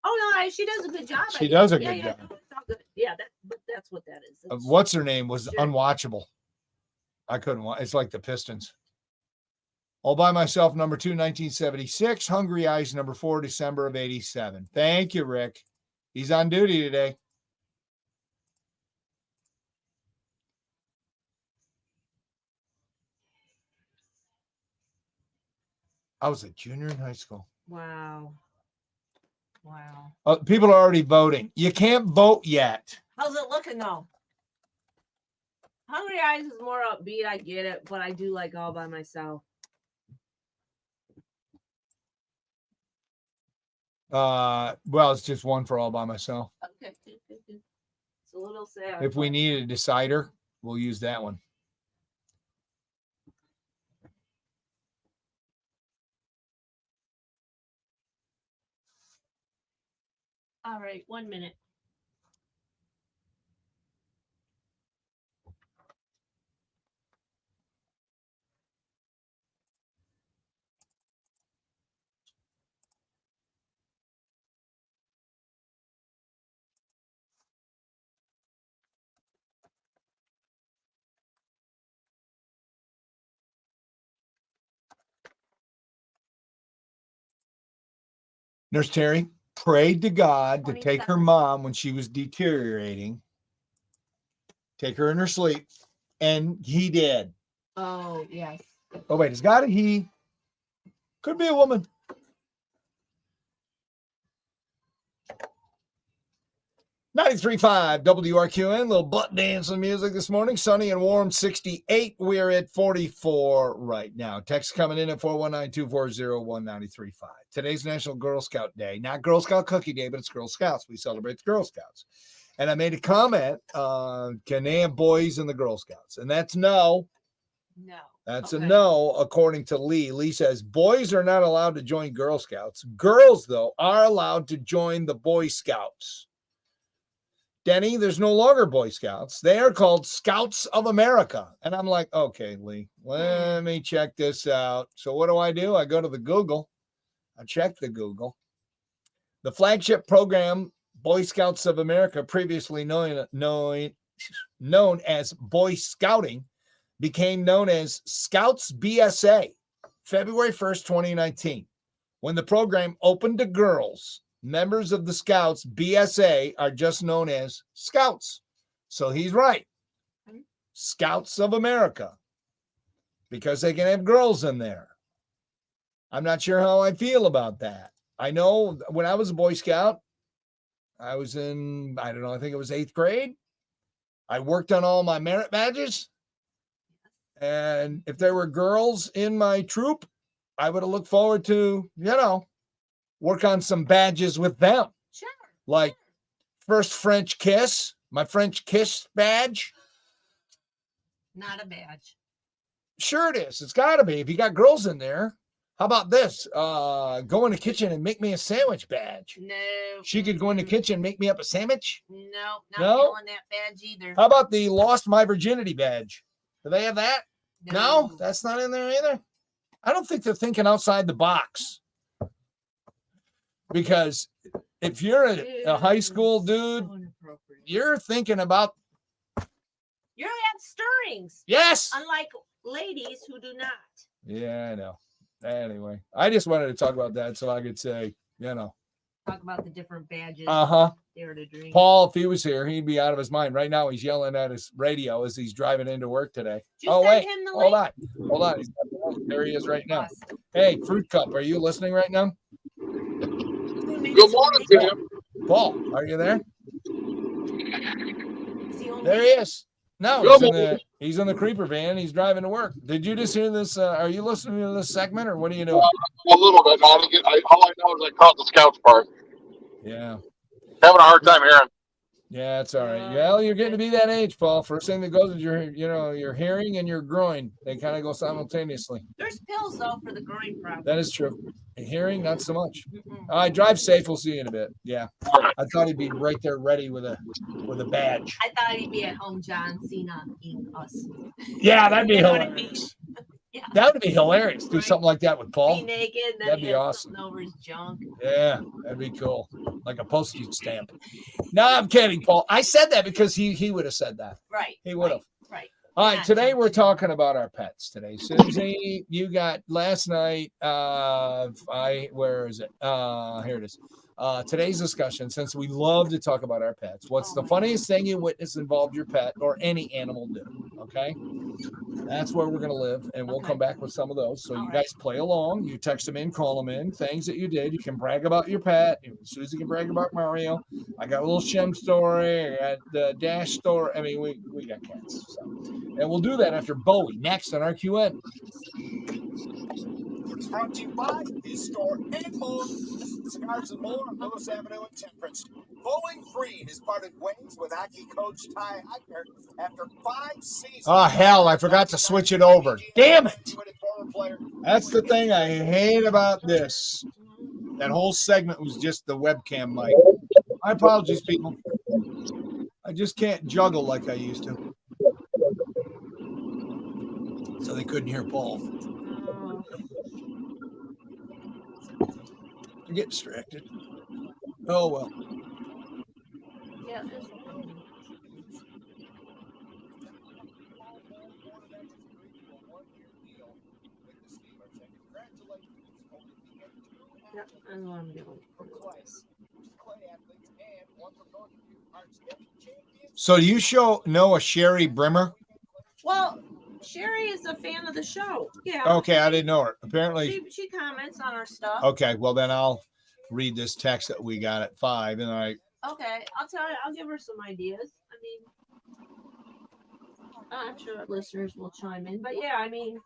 Oh, no, she does a good job.
She does a
Yeah,
good
yeah,
job.
no, it's all good. Yeah, but that's what that is. It's-
What's her name was
Sure.
unwatchable. I couldn't watch. It's like the Pistons. All by Myself, number 2, 1976. Hungry Eyes, number 4, December of 87. Thank you, Rick. He's on duty today. I was a junior in high school.
Wow. Wow.
People are already voting. You can't vote yet.
How's it looking though? Hungry Eyes is more upbeat. I get it, but I do like All by Myself.
Well, it's just one for All by Myself.
Okay. It's a little sad.
If we need a decider, we'll use that one.
All right, 1 minute.
Nurse Terry prayed to God to take her mom when she was deteriorating, take her in her sleep, and he did.
Oh, yes.
Oh, wait, is God a he? Could be a woman. .93.5 WRQN, little butt dancing music this morning. Sunny and warm, 68. We're at 44 right now. Text coming in at 419-240-1935. Today's National Girl Scout Day. Not Girl Scout Cookie Day, but it's Girl Scouts. We celebrate the Girl Scouts. And I made a comment, can they have boys in the Girl Scouts? And that's no.
No.
That's a no, according to Lee. Lee says boys are not allowed to join Girl Scouts. Girls, though, are allowed to join the Boy Scouts. Denny, there's no longer Boy Scouts. They are called Scouts of America. And I'm like, okay, Lee, let me check this out. So what do? I go to the Google. I check the Google. The flagship program, Boy Scouts of America, previously known as Boy Scouting, became known as Scouts BSA, February 1st, 2019. When the program opened to girls, members of the Scouts BSA are just known as Scouts. So he's right. Scouts of America, because they can have girls in there. I'm not sure how I feel about that. I know when I was a Boy Scout, I was in, I don't know, I think it was 8th grade. I worked on all my merit badges. And if there were girls in my troop, I would have looked forward to, work on some badges with them.
Sure.
Like first French kiss, my French kiss badge.
Not a badge.
Sure it is. It's got to be. If you got girls in there. How about this? Go in the kitchen and make me a sandwich badge.
No.
She could go in the kitchen and make me up a sandwich?
No, not
No?
feeling that badge either.
How about the lost my virginity badge? Do they have that? No, that's not in there either. I don't think they're thinking outside the box. Because if you're a high school dude, you're thinking about.
You're at stirrings.
Yes.
Unlike ladies who do not.
Yeah, I know. Anyway, I just wanted to talk about that so I could say,
Talk about the different badges. Dare to drink.
Paul, if he was here, he'd be out of his mind. Right now, he's yelling at his radio as he's driving into work today.
Did you send him the
Hold
link?
on. Hold on. There he is right now. Hey, Fruit Cup, are you listening right now?
Good morning, Tim.
Paul, are you there? There he is. No, he's in the creeper van. He's driving to work. Did you just hear this? Are you listening to this segment, or what are you doing?
A little bit. All I know is I caught the Scouts part.
Yeah.
Having a hard time hearing.
Yeah, it's all right. Well, you're getting to be that age, Paul. First thing that goes is your hearing and your groin. They kind of go simultaneously.
There's pills though for the groin problem.
That is true. Hearing, not so much. All right, drive safe. We'll see you in a bit. Yeah. I thought he'd be right there ready with a badge.
I thought he'd be at home, John Cena eating us.
Yeah, that'd be
You know what I
hilarious.
Yeah.
That would be hilarious. Do something like that with Paul.
Be naked, then
That'd be
hit
awesome.
something over his junk.
Yeah, that'd be cool. Like a postage stamp. No, I'm kidding, Paul. I said that because he would have said that.
Right.
He would have.
Right.
All right, today we're talking about our pets today. Susie, you got last night. Where is it? Here it is. Today's discussion, since we love to talk about our pets, what's the funniest thing you witnessed involved your pet or any animal do? Okay. That's where we're going to live, and we'll come back with some of those. So you guys play along. You text them in, call them in, things that you did. You can brag about your pet. Susie can brag about Mario. I got a little Shem story. I got the Dash story. I mean, we got cats. So. And we'll do that after Bowie next on our QN.
Brought to you by His Store and More. cigars and more on Lewis Avenue in Temperance. Bowling Green has parted ways with hockey coach Ty Eichner after 5 seasons.
Oh, hell, I forgot to switch it over. Damn it. That's the thing I hate about this. That whole segment was just the webcam mic. My apologies, people. I just can't juggle like I used to. So they couldn't hear Paul. I get distracted. Oh, well.
Yeah. Yep, that's what I'm doing.
So do you know a Sherry Brimmer?
Well, Sherry is a fan of the show. Yeah.
Okay, I didn't know her. Apparently.
She comments on our stuff.
Okay, well then I'll read this text that we got at 5, and
Okay, I'll give her some ideas. I mean, I'm sure listeners will chime in, but yeah, I mean,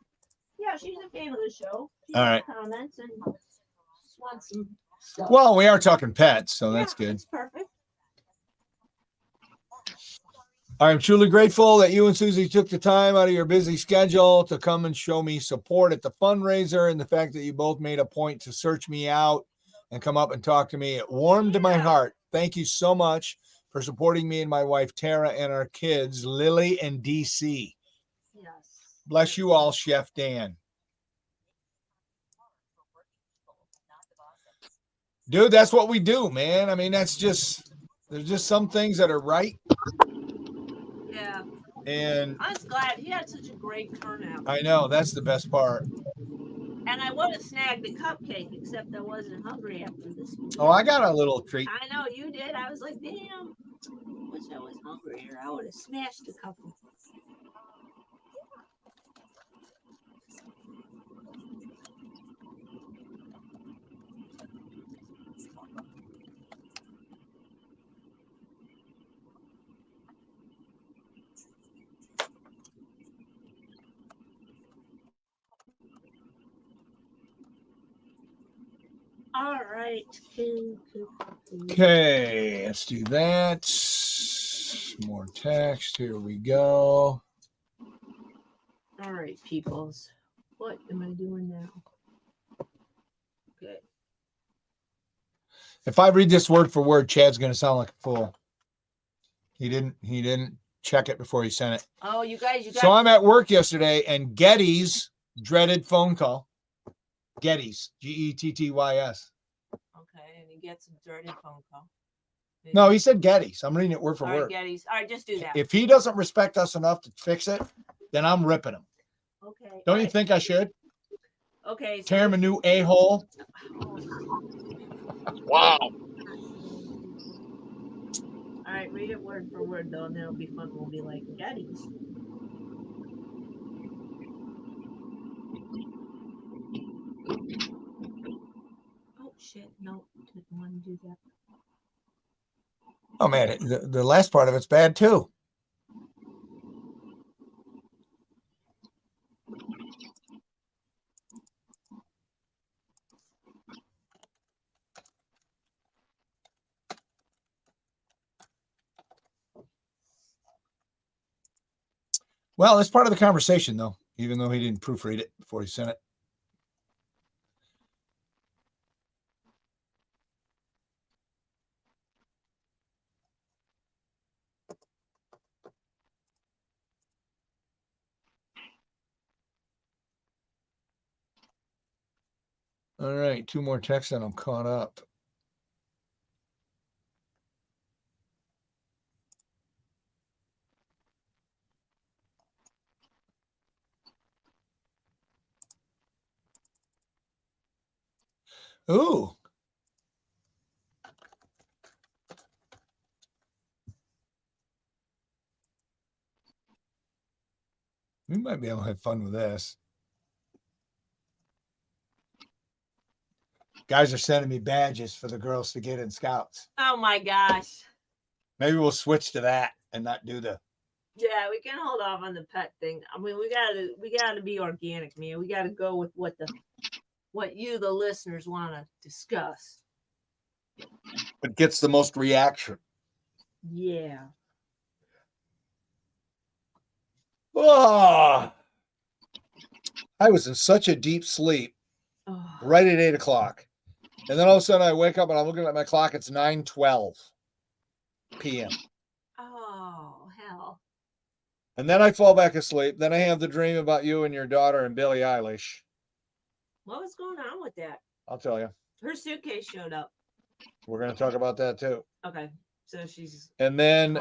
yeah, she's a fan of the show. She
all right.
Comments and just wants some stuff.
Well, we are talking pets, so that's good.
That's perfect.
I'm truly grateful that you and Susie took the time out of your busy schedule to come and show me support at the fundraiser, and the fact that you both made a point to search me out and come up and talk to me. It warmed my heart. Thank you so much for supporting me and my wife, Tara, and our kids, Lily and DC.
Yes.
Bless you all, Chef Dan. Dude, that's what we do, man. I mean, there's just some things that are right.
Yeah.
And
I was glad he had such a great turnout.
I know, that's the best part.
And I would have snagged a cupcake, except I wasn't hungry after this one.
Oh, I got a little treat.
I know you did. I was like, damn, wish I was hungrier. I would have smashed a couple. All right.
Okay, let's do that. More text. Here we go.
All right, peoples. What am I doing now? Okay.
If I read this word for word, Chad's going to sound like a fool. He didn't check it before he sent it.
Oh, you guys,
So I'm at work yesterday, and Getty's dreaded phone call. Getty's, Gettys.
Okay, and he gets a dirty phone call.
No, he said Getty's. I'm reading it word for
All right,
word.
Getty's. All right, just do that.
If he doesn't respect us enough to fix it, then I'm ripping him.
Okay.
Don't you think I should?
Okay.
Tear him a new a-hole.
Wow.
All right, read it word for word, though, and then it'll be fun. We'll be like, Getty's. Oh, shit. No, didn't want to do that.
Oh, man, the last part of it's bad, too. Well, it's part of the conversation, though, even though he didn't proofread it before he sent it. All right, 2 more texts and I'm caught up. Ooh. We might be able to have fun with this. Guys are sending me badges for the girls to get in Scouts.
Oh, my gosh.
Maybe we'll switch to that and not do the.
Yeah, we can hold off on the pet thing. I mean, we gotta be organic, man. We gotta go with what you, the listeners, want to discuss.
but gets the most reaction.
Yeah.
Oh, I was in such a deep sleep right at 8 o'clock. And then all of a sudden I wake up and I'm looking at my clock. It's 9:12 p.m.
Oh, hell.
And then I fall back asleep. Then I have the dream about you and your daughter and Billie Eilish.
What was going on with that?
I'll tell you.
Her suitcase showed up.
We're going to talk about that too.
Okay. So she's.
And then,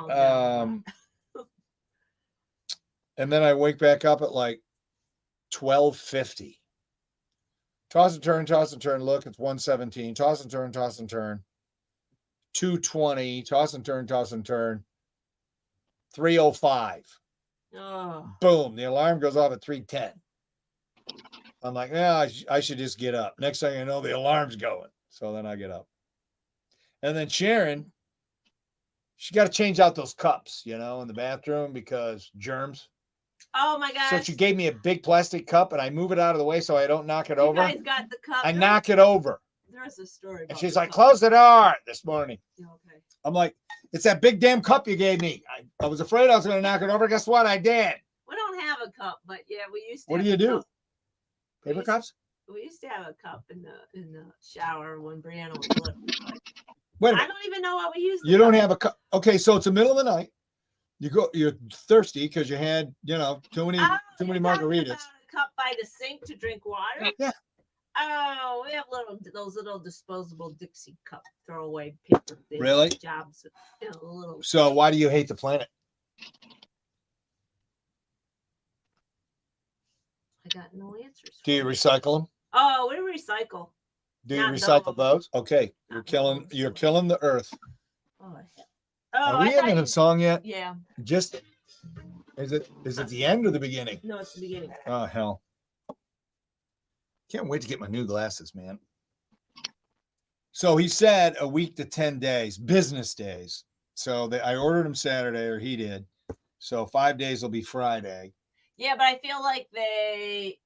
and then I wake back up at like 12:50. Toss and turn, look, it's 117. Toss and turn, 220. Toss and turn, 305.
Oh.
Boom, the alarm goes off at 3:10. I'm like, yeah, I should just get up. Next thing I know, the alarm's going. So then I get up. And then Sharon, she got to change out those cups, in the bathroom because germs.
Oh my gosh.
So she gave me a big plastic cup and I move it out of the way so I don't knock it over.
You guys got the cup.
I knock it over.
There's a story.
And she's like, close the door this morning.
Okay.
I'm like, it's that big damn cup you gave me. I was afraid I was going to knock it over. Guess what? I did.
We don't have a cup, but yeah, we used to.
What
have
do you
a
do?
cup.
Paper cups?
We used to have a cup in the shower when Brianna was little.
Wait a
I
minute.
don't even know what we used.
You don't have a cup. Okay, so it's the middle of the night. You're thirsty because you had, too many margaritas.
A cup by the sink to drink water.
Yeah.
Oh, we have those little disposable Dixie cup throwaway paper things.
Really?
Jobs. Little.
So why do you hate the planet?
I got no answers.
Do you recycle them?
Oh, we recycle.
Do you
Not
recycle
those.
those? Okay, you're killing the earth.
Oh,
Are we in a song yet?
Yeah.
Just is it the end or the beginning?
No, it's the beginning.
Oh hell! Can't wait to get my new glasses, man. So he said a week to 10 days, business days. So I ordered them Saturday, or he did. So 5 days will be Friday.
Yeah, but I feel like they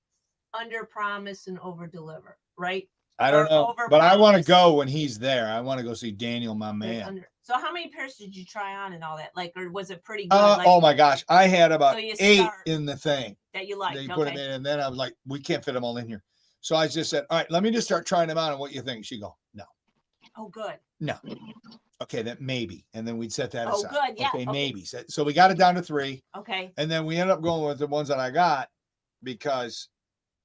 under promise and over deliver, right?
I don't know, but I want to go when he's there. I want to go see Daniel, my man.
So how many pairs did you try on and all that? Like, or was it pretty good?
Oh my gosh, I had about
So you
8
start-
in the thing.
That you liked,
They put them in, and then I was like, we can't fit them all in here. So I just said, all right, let me just start trying them out and what you think. She go, no.
Oh, good.
No. Okay, that maybe. And then we'd set that
Oh,
aside.
good, yeah,
Okay,
okay.
maybe. So we got it down to 3.
Okay.
And then we ended up going with the ones that I got because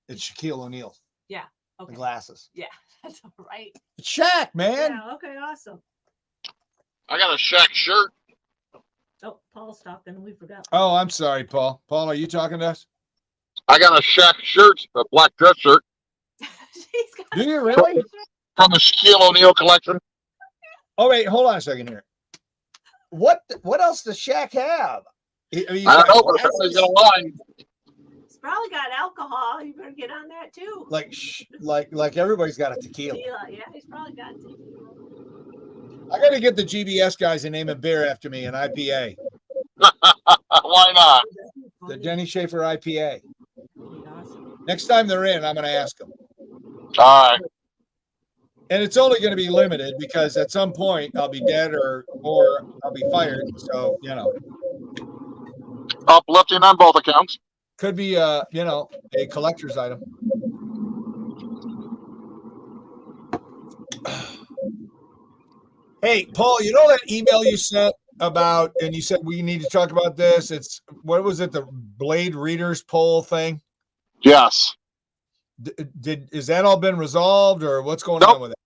it's Shaquille O'Neal,
Yeah.
the
Okay.
glasses.
Yeah, that's all right.
It's Shaq, man.
Yeah. Okay. Awesome.
I got a Shaq shirt.
Oh, Paul's talking. We forgot.
Oh, I'm sorry, Paul. Paul, are you talking to us?
I got a Shaq shirt, a black dress shirt
Do you really?
from the Shaquille O'Neal collection.
Oh, wait, hold on a second here. What else does Shaq have?
I don't know, but if somebody's gonna lie,
It's probably got alcohol. You better get on that too.
Like everybody's got a tequila.
Tequila. Yeah, he's probably got tequila.
I got to get the GBS guys to name a beer after me, an IPA.
why not?
The Denny Schaefer IPA. Next time they're in, I'm going to ask them.
All right.
And it's only going to be limited because at some point I'll be dead or I'll be fired. So,
Uplifting on both accounts.
could be a collector's item. Hey, Paul, you know that email you sent about, and you said we need to talk about this. It's, what was it? The Blade Readers poll thing?
Yes.
Is that all been resolved or what's going on with it?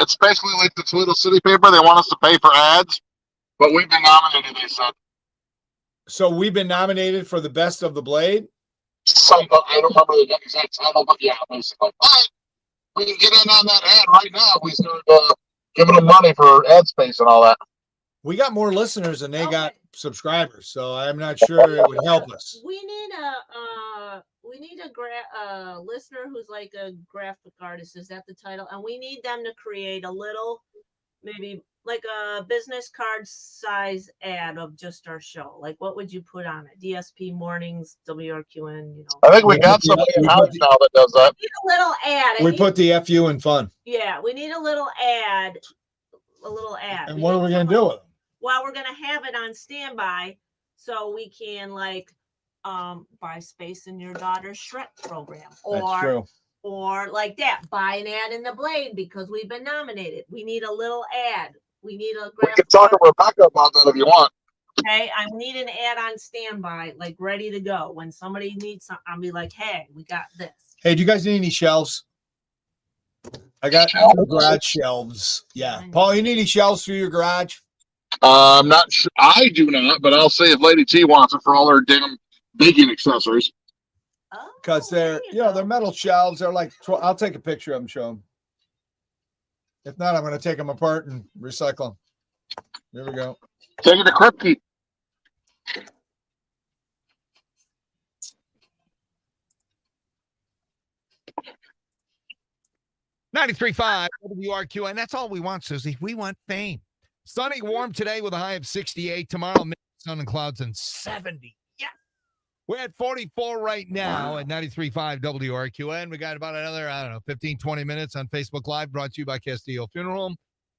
It's basically like the Toledo City paper. They want us to pay for ads, but we've been nominated, they said.
So we've been nominated for the best of the Blade?
I don't remember the exact title, but yeah, basically. All right. We can get in on that ad right now. We start giving them money for ad space and all that.
We got more listeners than they got subscribers, so I'm not sure it would help us.
We need a listener who's like a graphic artist. Is that the title? And we need them to create a little maybe like a business card size ad of just our show? Like, what would you put on it? DSP Mornings, WRQN, you know.
I think we got somebody in house now that does that.
We need a little ad.
We put the FU in fun.
Yeah, we need a little ad. A little ad.
And what are we going to do with them?
Well, we're gonna have it on standby so we can like buy space in your daughter's Shrek program.
That's true.
Or like that, buy an ad in the Blade because we've been nominated. We need a little ad. We need a
We can talk to Rebecca about that if you want.
Okay, I need an ad on standby, like ready to go. When somebody needs something, I'll be like, hey, we got this.
Hey, do you guys need any shelves? I got garage shelves. Yeah. Paul, you need any shelves for your garage?
I'm not sure. I do not, but I'll see if Lady T wants it for all her damn baking accessories.
Because they're, they're metal shelves. They're like, I'll take a picture of them, show them. If not, I'm going to take them apart and recycle them. There we go.
Take it to Kripke.
$93.5 WRQN. That's all we want, Susie. We want fame. Sunny, warm today with a high of 68. Tomorrow, sun and clouds and 70. Yeah. We're at 44 right now at 93.5 WRQN. We got about another, 15, 20 minutes on Facebook Live, brought to you by Castillo Funeral Home.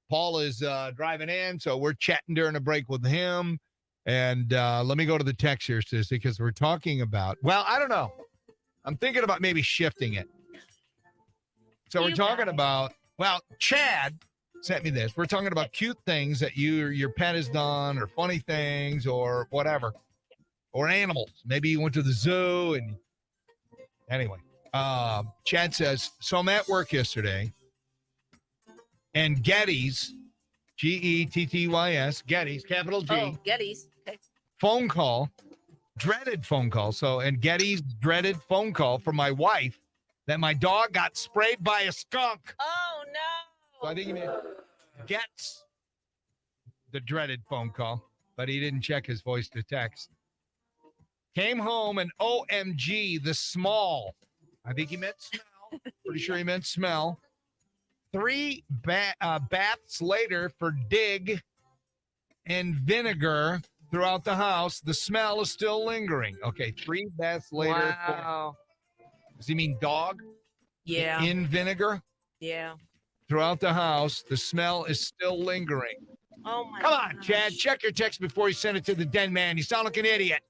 Paul is driving in, so we're chatting during a break with him. And let me go to the text here, Susie, because we're talking about, well, I don't know. I'm thinking about maybe shifting it. So we're talking about, well, Chad sent me this. We're talking about cute things that your pet has done, or funny things, or whatever, or animals. Maybe you went to the zoo and anyway. Chad says, so I'm at work yesterday, and Getty's, Gettys, Getty's, capital G.
Oh, Getty's. Okay.
Phone call, dreaded phone call. So, and Getty's dreaded phone call from my wife that my dog got sprayed by a skunk.
Oh, no.
So I think he gets the dreaded phone call, but he didn't check his voice to text. Came home and OMG, the small. I think he meant smell. Pretty sure he meant smell. 3 baths later for dig and vinegar throughout the house. The smell is still lingering. Okay, 3 baths later.
Wow.
Does he mean dog?
Yeah.
In vinegar?
Yeah.
Throughout the house, the smell is still lingering.
Oh my
Come on,
gosh.
Chad, check your text before you send it to the den man. You sound like an idiot.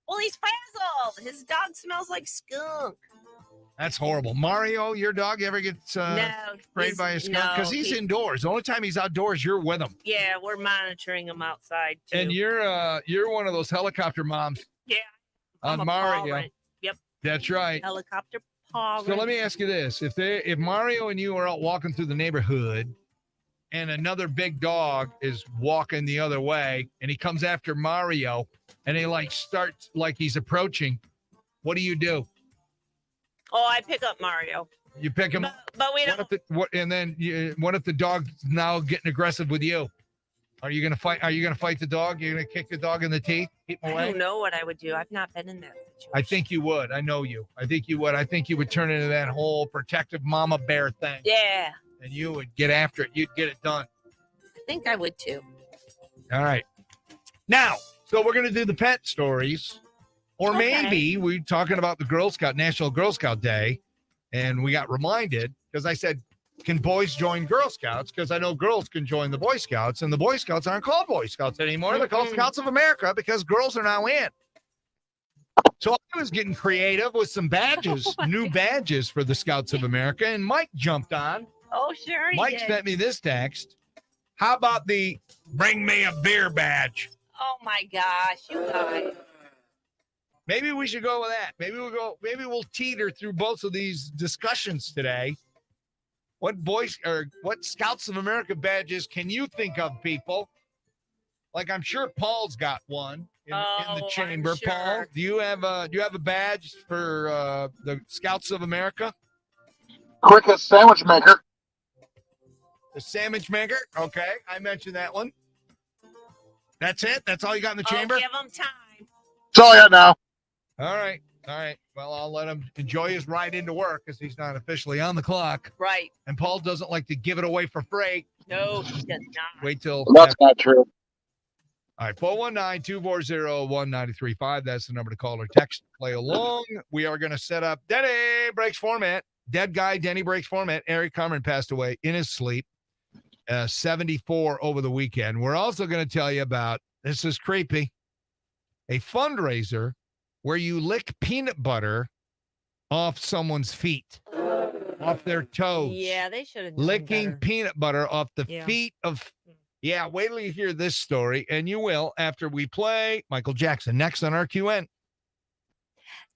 Well, he's frazzled. His dog smells like skunk.
That's horrible. Mario, your dog ever gets sprayed by a skunk? Because he's indoors. The only time he's outdoors, you're with him.
Yeah, we're monitoring him outside too.
And you're one of those helicopter moms.
Yeah.
On
I'm a
Mario.
parent. Yep.
That's right.
Helicopter paw.
So let me ask you this: if Mario and you are out walking through the neighborhood, and another big dog is walking the other way, and he comes after Mario, and he starts he's approaching, what do you do?
Oh, I pick up Mario.
You pick him up.
But we don't.
What if the dog's now getting aggressive with you? Are you gonna fight? Are you gonna fight the dog? You're gonna kick the dog in the teeth? Keep him
I
away?
don't know what I would do. I've not been in that situation.
I think you would. I know you. I think you would. I think you would turn into that whole protective mama bear thing.
Yeah.
And you would get after it. You'd get it done.
I think I would too.
All right. Now, so we're gonna do the pet stories, or maybe we're talking about the National Girl Scout Day, and we got reminded because I said, can boys join Girl Scouts? Because I know girls can join the Boy Scouts, and the Boy Scouts aren't called Boy Scouts anymore. They're called Scouts of America because girls are now in. So I was getting creative with some badges, new badges for the Scouts of America, and Mike jumped on.
Oh, sure.
Mike sent me this text. How about the bring me a beer badge?
Oh my gosh, you guys.
Maybe we should go with that. Maybe we'll teeter through both of these discussions today. What Scouts of America badges can you think of, people? Like, I'm sure Paul's got one in the chamber.
Sure.
Paul, do you have a badge for the Scouts of America?
Cricket sandwich maker.
The sandwich maker. Okay, I mentioned that one. That's it. That's all you got in the chamber.
Give him time.
That's all I got now.
All right. Well, I'll let him enjoy his ride into work because he's not officially on the clock.
Right.
And Paul doesn't like to give it away for free.
No, he does not.
Wait till
That's not true.
All right, 419-240-1935. That's the number to call or text. Play along. We are going to set up Denny Breaks format. Dead guy, Denny Breaks format. Eric Carmen passed away in his sleep, 74 over the weekend. We're also going to tell you about, this is creepy, a fundraiser where you lick peanut butter off someone's feet, off their toes.
Yeah, they should have known
Licking
better.
peanut butter off the
Yeah.
feet of. Yeah, wait till you hear this story, and you will after we play Michael Jackson next on RQN.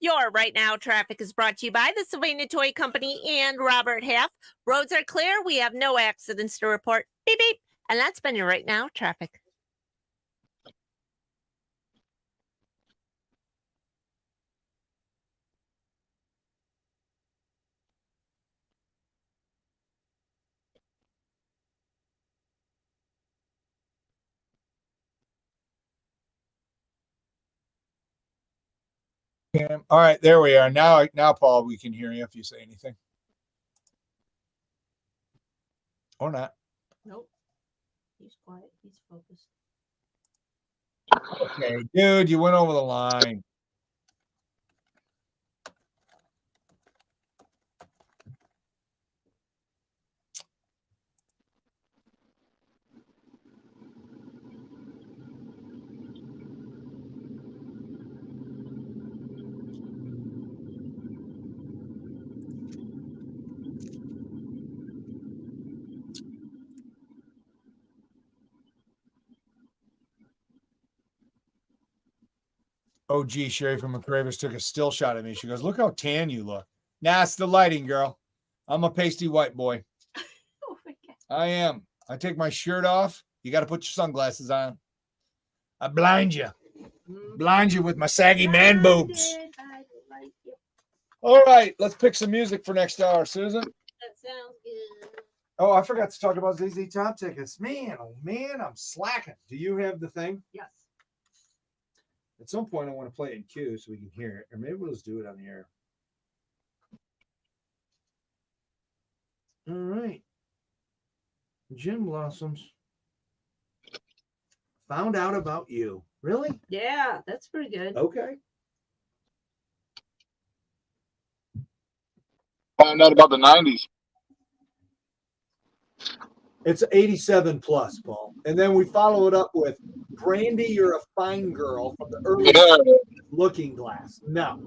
Your Right Now traffic is brought to you by the Sylvania Toy Company and Robert Half. Roads are clear. We have no accidents to report. Beep, beep. And that's been your Right Now traffic.
All right, there we are. Now, Paul, we can hear you if you say anything. Or not.
Nope. He's quiet. He's focused.
Okay, dude, you went over the line. Oh, gee, Sherry from McCravers took a still shot at me. She goes, "Look how tan you look." Nah, it's the lighting, girl. I'm a pasty white boy.
Oh my God.
I am. I take my shirt off. You got to put your sunglasses on. I blind you. Blind you with my saggy man boobs. All right, let's pick some music for next hour, Susan.
That sounds good.
Oh, I forgot to talk about ZZ Top tickets. Man, oh man, I'm slacking. Do you have the thing?
Yes.
At some point, I want to play it in Q so we can hear it, or maybe we'll just do it on the air. All right. Gin Blossoms. Found out about you. Really?
Yeah, that's pretty good.
Okay.
Found out about the 90s.
It's 87 plus, Paul. And then we follow it up with Brandy, You're a Fine Girl from the early Looking Glass. No.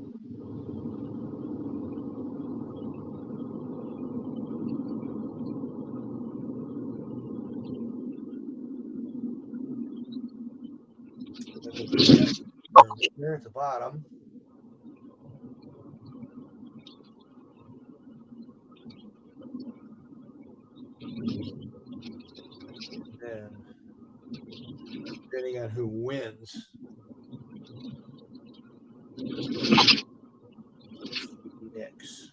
There at the bottom. And depending on who wins, next.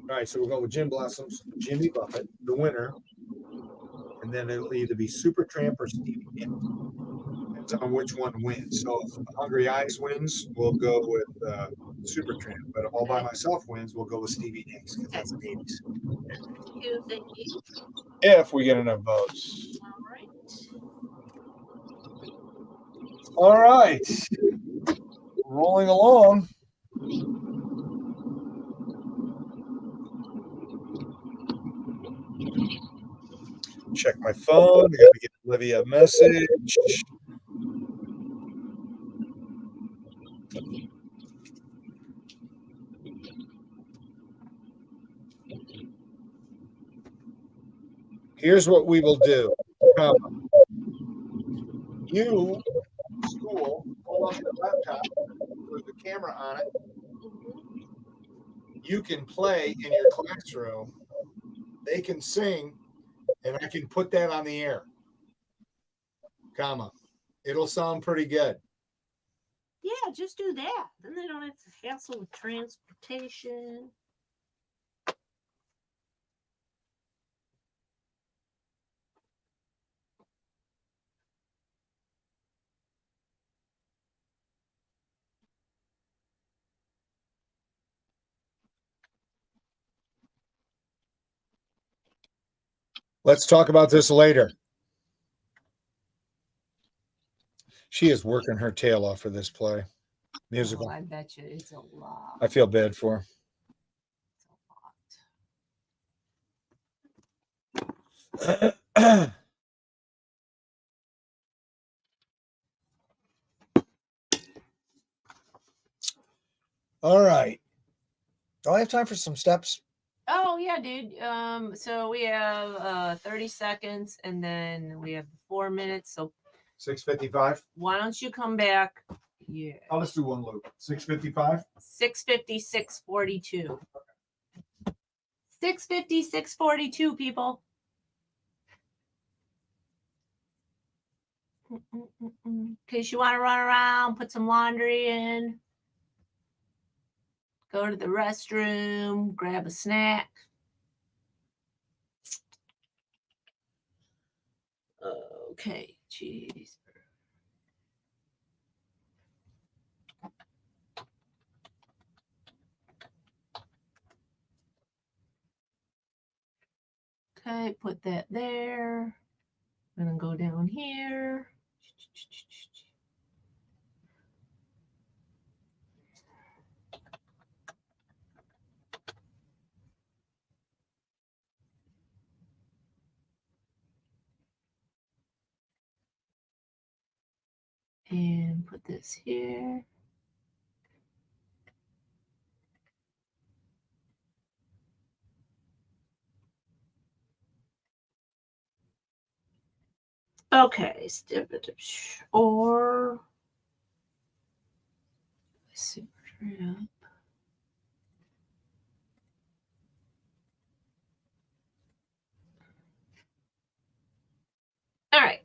All right, so we're going with Gin Blossoms, Jimmy Buffett, the winner, and then it'll either be Supertramp or Stevie Nicks. Depends on which one wins. So if Hungry Eyes wins, we'll go with Supertramp. But if All by Myself wins, we'll go with Stevie Nicks because that's the 80s.
Thank you.
If we get enough votes.
All right.
All right. Rolling along. Check my phone. I gotta get Olivia a message. Here's what we will do. You, school, hold on your laptop with the camera on it. You can play in your classroom. They can sing, and I can put that on the air. It'll sound pretty good.
Yeah, just do that. Then they don't have to hassle with transportation.
Let's talk about this later. She is working her tail off for this play. Musical.
Oh, I bet you it's a lot.
I feel bad for her. All right. Do I have time for some steps?
Oh yeah, dude. So we have 30 seconds and then we have 4 minutes. So
6:55.
why don't you come back? Yeah.
Oh, let's do one loop. 6:55.
6:50, 6:42. 6:50, 6:42, people. In case you want to run around, put some laundry in, go to the restroom, grab a snack. Okay, jeez. Okay, put that there. I'm gonna go down here. And put this here. Okay, or super trip. All right.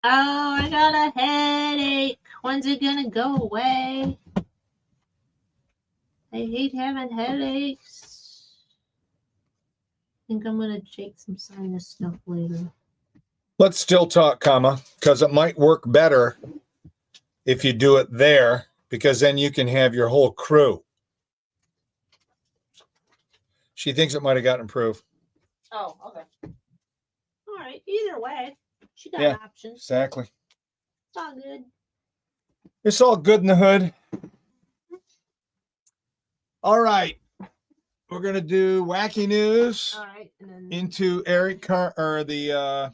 Oh, I got a headache. When's it gonna go away? I hate having headaches. I think I'm gonna take some sinus stuff later.
Let's still talk, comma, because it might work better if you do it there, because then you can have your whole crew. She thinks it might have gotten approved.
Oh, okay. All right. Either way, she got
Yeah,
options.
exactly.
It's all good.
It's all good in the hood. All right. We're going to do wacky news
All right. And then
into Eric Carr or the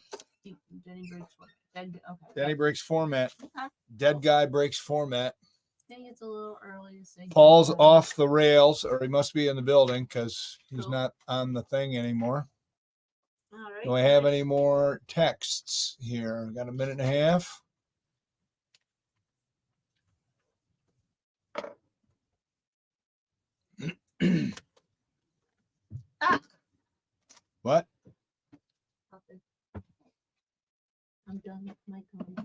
Denny breaks one. Okay.
Denny breaks format.
Okay.
Dead guy breaks format.
I think it's a little early to say.
Paul's
goodbye.
off the rails, or he must be in the building because he's
Cool.
not on the thing anymore.
All right.
Do I have any more texts here? Got a minute and a half. What?
Nothing. I'm done with my comment.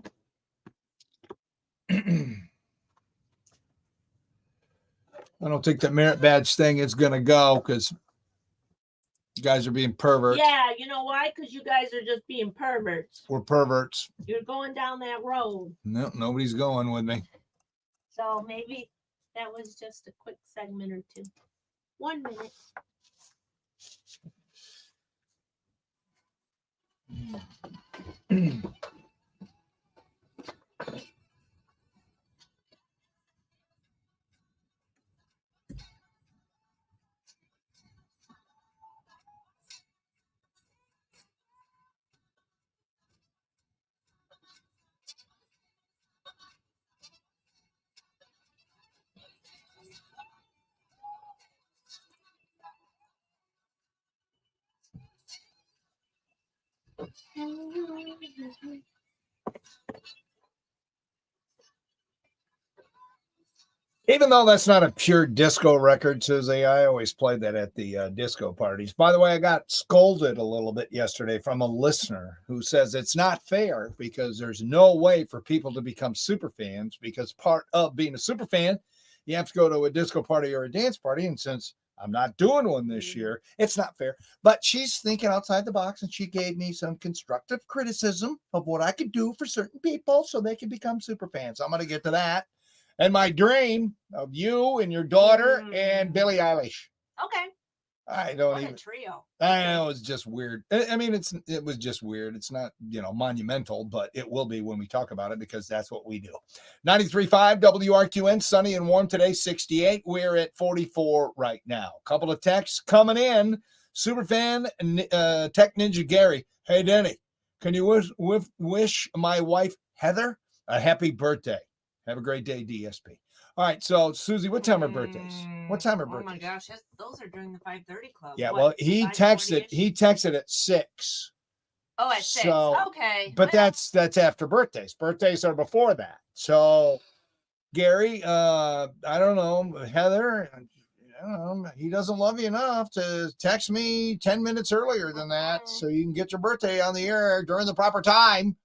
I don't think the merit badge thing is going to go because you guys are being perverts.
Yeah, you know why? Because you guys are just being perverts.
We're perverts.
You're going down that road.
No, nobody's going with me.
So maybe that was just a quick segment or two. 1 minute.
Even though that's not a pure disco record, Susie, I always played that at the disco parties. By the way, I got scolded a little bit yesterday from a listener who says it's not fair because there's no way for people to become super fans, because part of being a super fan, you have to go to a disco party or a dance party. And since I'm not doing one this year, it's not fair. But she's thinking outside the box, and she gave me some constructive criticism of what I could do for certain people so they can become super fans. I'm going to get to that. And my dream of you and your daughter and Billie Eilish.
Okay.
I don't
What
even.
a trio.
I know, it's just weird. I mean, it was just weird. It's not, monumental, but it will be when we talk about it because that's what we do. 93.5 WRQN, sunny and warm today, 68. We're at 44 right now. Couple of texts coming in. Superfan Tech Ninja Gary. Hey, Denny, can you wish my wife Heather a happy birthday? Have a great day, DSP. All right, so Susie, what time are birthdays? What time are birthdays?
Oh my gosh, those are during the 5:30 club.
Yeah,
What,
well, he
5:40-ish?
texted at 6.
Oh, at 6.
So,
Okay.
But that's after birthdays. Birthdays are before that. So, Gary, I don't know, Heather, I don't know, he doesn't love you enough to text me 10 minutes earlier than that so you can get your birthday on the air during the proper time.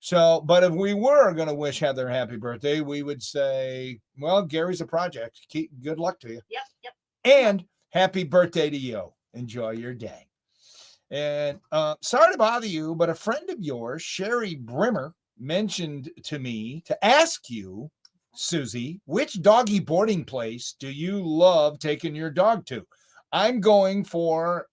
So, but if we were going to wish Heather a happy birthday, we would say, well, Gary's a project. Good luck to you.
Yep.
And happy birthday to you. Enjoy your day. And sorry to bother you, but a friend of yours, Sherry Brimmer, mentioned to me to ask you, Susie, which doggy boarding place do you love taking your dog to? I'm looking for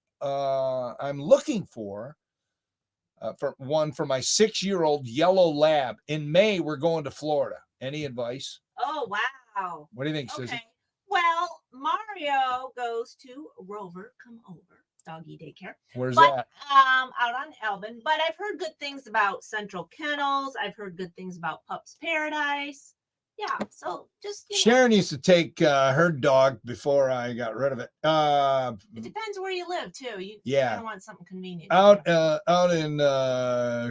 one for my 6-year-old yellow lab. In May, we're going to Florida. Any advice?
Oh, wow.
What do you think, Susie?
Okay. Well, Mario goes to Rover Come Over doggy daycare.
Where's
but,
that?
Out on Elbin. But I've heard good things about Central Kennels. I've heard good things about Pups Paradise. Yeah, so just
Sharon used to take her dog before I got rid of it.
It depends where you live too. You
Yeah.
want something convenient.
Out in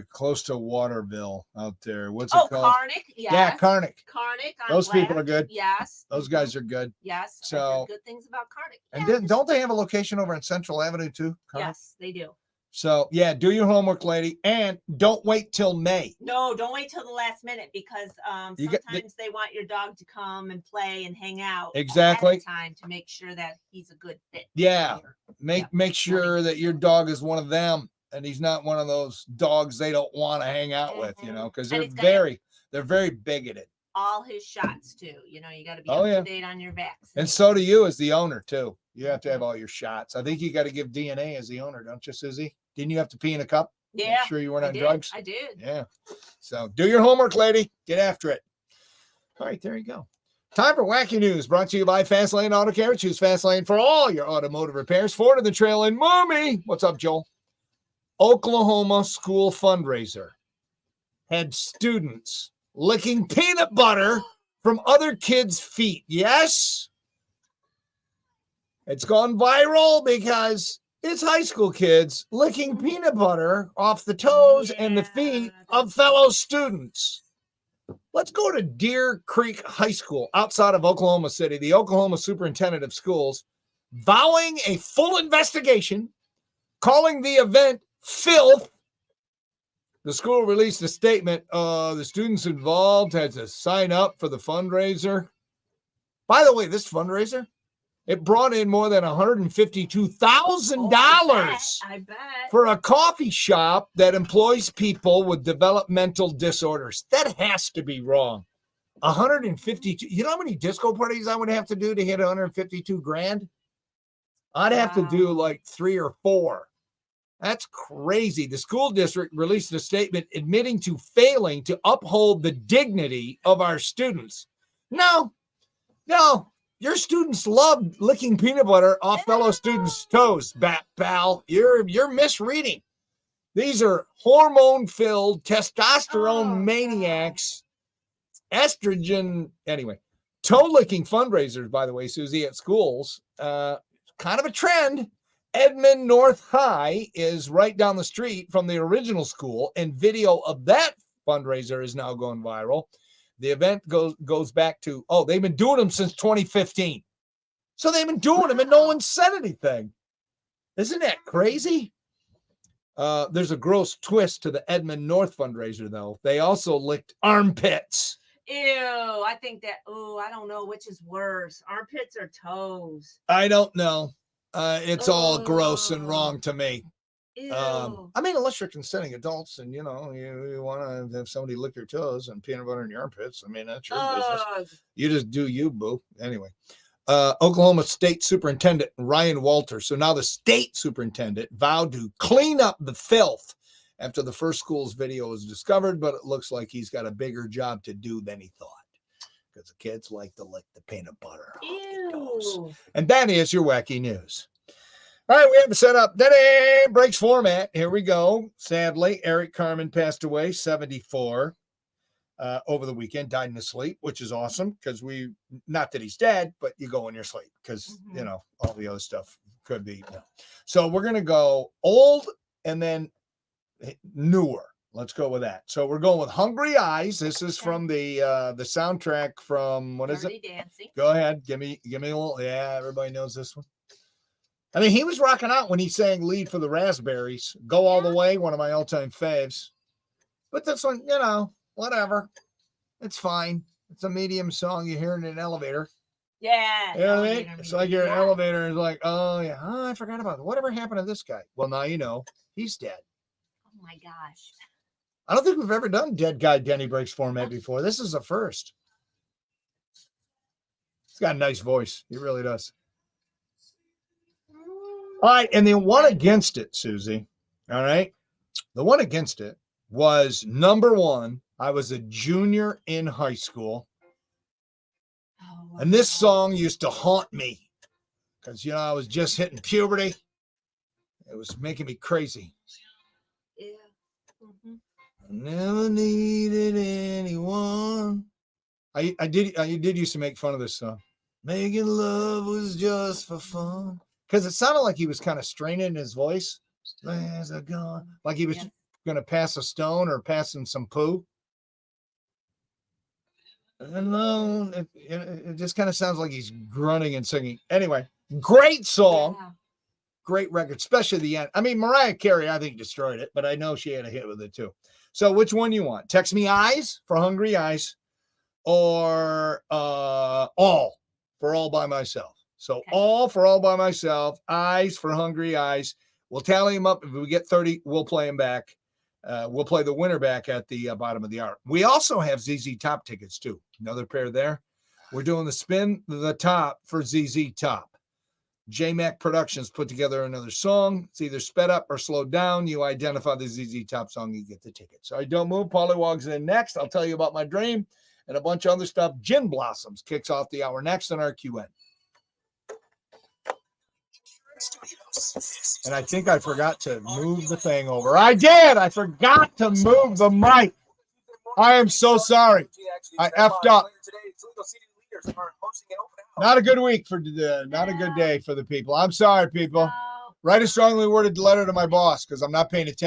close to Waterville out there. What's it called?
Karnick.
Yeah, Karnick.
Karnick.
Those people are good.
Yes.
Those guys are good.
Yes. I've
So
heard good things about Karnick.
and don't they have a location over on Central Avenue too? Karnick?
Yes, they do.
So yeah, do your homework, lady, and don't wait till May.
No, don't wait till the last minute because
You get
sometimes they want your dog to come and play and hang out
Exactly.
ahead of time to make sure that he's a good fit.
Yeah, make sure that your dog is one of them, and he's not one of those dogs they don't want to hang out with, because
And
they're
he's got
they're very bigoted.
all his shots too. You got to be
Oh,
up
yeah.
to date on your vaccine.
And so do you as the owner too. You have to have all your shots. I think you got to give DNA as the owner, don't you, Susie? Didn't you have to pee in a cup? Make
Yeah.
sure you weren't
I
on
did.
drugs.
I did.
Yeah. So do your homework, lady. Get after it. All right, there you go. Time for Wacky News, brought to you by Fastlane Auto Care. Choose Fastlane for all your automotive repairs. Ford of the Trail and Mommy. What's up, Joel? Oklahoma school fundraiser had students licking peanut butter from other kids' feet. Yes. It's gone viral because it's high school kids licking peanut butter off the toes and the feet of fellow students. Let's go to Deer Creek High School outside of Oklahoma City. The Oklahoma Superintendent of Schools vowing a full investigation, calling the event filth. The school released a statement. The students involved had to sign up for the fundraiser. By the way, this fundraiser, it brought in more than $152,000
I bet.
for a coffee shop that employs people with developmental disorders. That has to be wrong. 152. You know how many disco parties I would have to do to hit 152 grand? I'd have to do like 3 or 4. That's crazy. The school district released a statement admitting to failing to uphold the dignity of our students. No. Your students love licking peanut butter off fellow students' toes, pal. You're misreading. These are hormone-filled, testosterone maniacs, estrogen. Anyway, toe licking fundraisers, by the way, Susie, at schools, kind of a trend. Edmond North High is right down the street from the original school, and video of that fundraiser is now going viral. The event goes back to, they've been doing them since 2015. So they've been doing them and no one said anything. Isn't that crazy? There's a gross twist to the Edmond North fundraiser, though. They also licked armpits.
Ew, I think that, I don't know which is worse, armpits or toes.
I don't know. It's all gross and wrong to me.
Ew.
I mean, unless you're consenting adults and, you want to have somebody lick your toes and peanut butter in your armpits. I mean, that's your business. You just do you, boo. Anyway, Oklahoma State Superintendent Ryan Walters. So now the state superintendent vowed to clean up the filth after the first school's video was discovered, but it looks like he's got a bigger job to do than he thought because the kids like to lick the peanut butter.
Ew.
And that is your wacky news. All right, we have to set up Denny Breaks format. Here we go. Sadly, Eric Carmen passed away, 74, over the weekend, died in his sleep, which is awesome because not that he's dead, but you go in your sleep because, all the other stuff could be. So we're going to go old and then newer. Let's go with that. So we're going with Hungry Eyes. This is from the soundtrack from, what is
Dirty
it?
Dancing.
Go ahead. Give me a little. Yeah, everybody knows this one. I mean, he was rocking out when he sang lead for the Raspberries. Go All the Way, one of my all-time faves. But this one, whatever. It's fine. It's a medium song you hear in an elevator.
Yeah.
You know what I mean? It's like your elevator is like, oh, yeah. Oh, I forgot about it. Whatever happened to this guy? Well, now you know. He's dead.
Oh, my gosh.
I don't think we've ever done Dead Guy Denny Breaks format before. This is a first. He's got a nice voice. He really does. All right. And the one against it, Susie. All right. The one against it was number one. I was a junior in high school. Oh, and this song used to haunt me because, I was just hitting puberty. It was making me crazy.
Yeah. Mm-hmm.
I never needed anyone. I did used to make fun of this song. Making love was just for fun. Because it sounded like he was kind of straining his voice. Like he was going to pass a stone or passing some poo. Alone. It just kind of sounds like he's grunting and singing. Anyway, great song. Yeah. Great record, especially the end. I mean, Mariah Carey, I think, destroyed it, but I know she had a hit with it too. So which one you want? Text me Eyes for Hungry Eyes or All for All by Myself. So All for All by Myself, Eyes for Hungry Eyes. We'll tally them up. If we get 30, we'll play them back. We'll play the winner back at the bottom of the hour. We also have ZZ Top tickets too. Another pair there. We're doing the Spin the Top for ZZ Top. JMac Productions put together another song. It's either sped up or slowed down. You identify the ZZ Top song, you get the tickets. So don't move. Pollywog's in next. I'll tell you about my dream and a bunch of other stuff. Gin Blossoms kicks off the hour next on RQN. And I think I forgot to move the thing over. I did. I forgot to move the mic. I am so sorry. I effed up. Not a good week not a good day for the people. I'm sorry, people. Write a strongly worded letter to my boss because I'm not paying attention.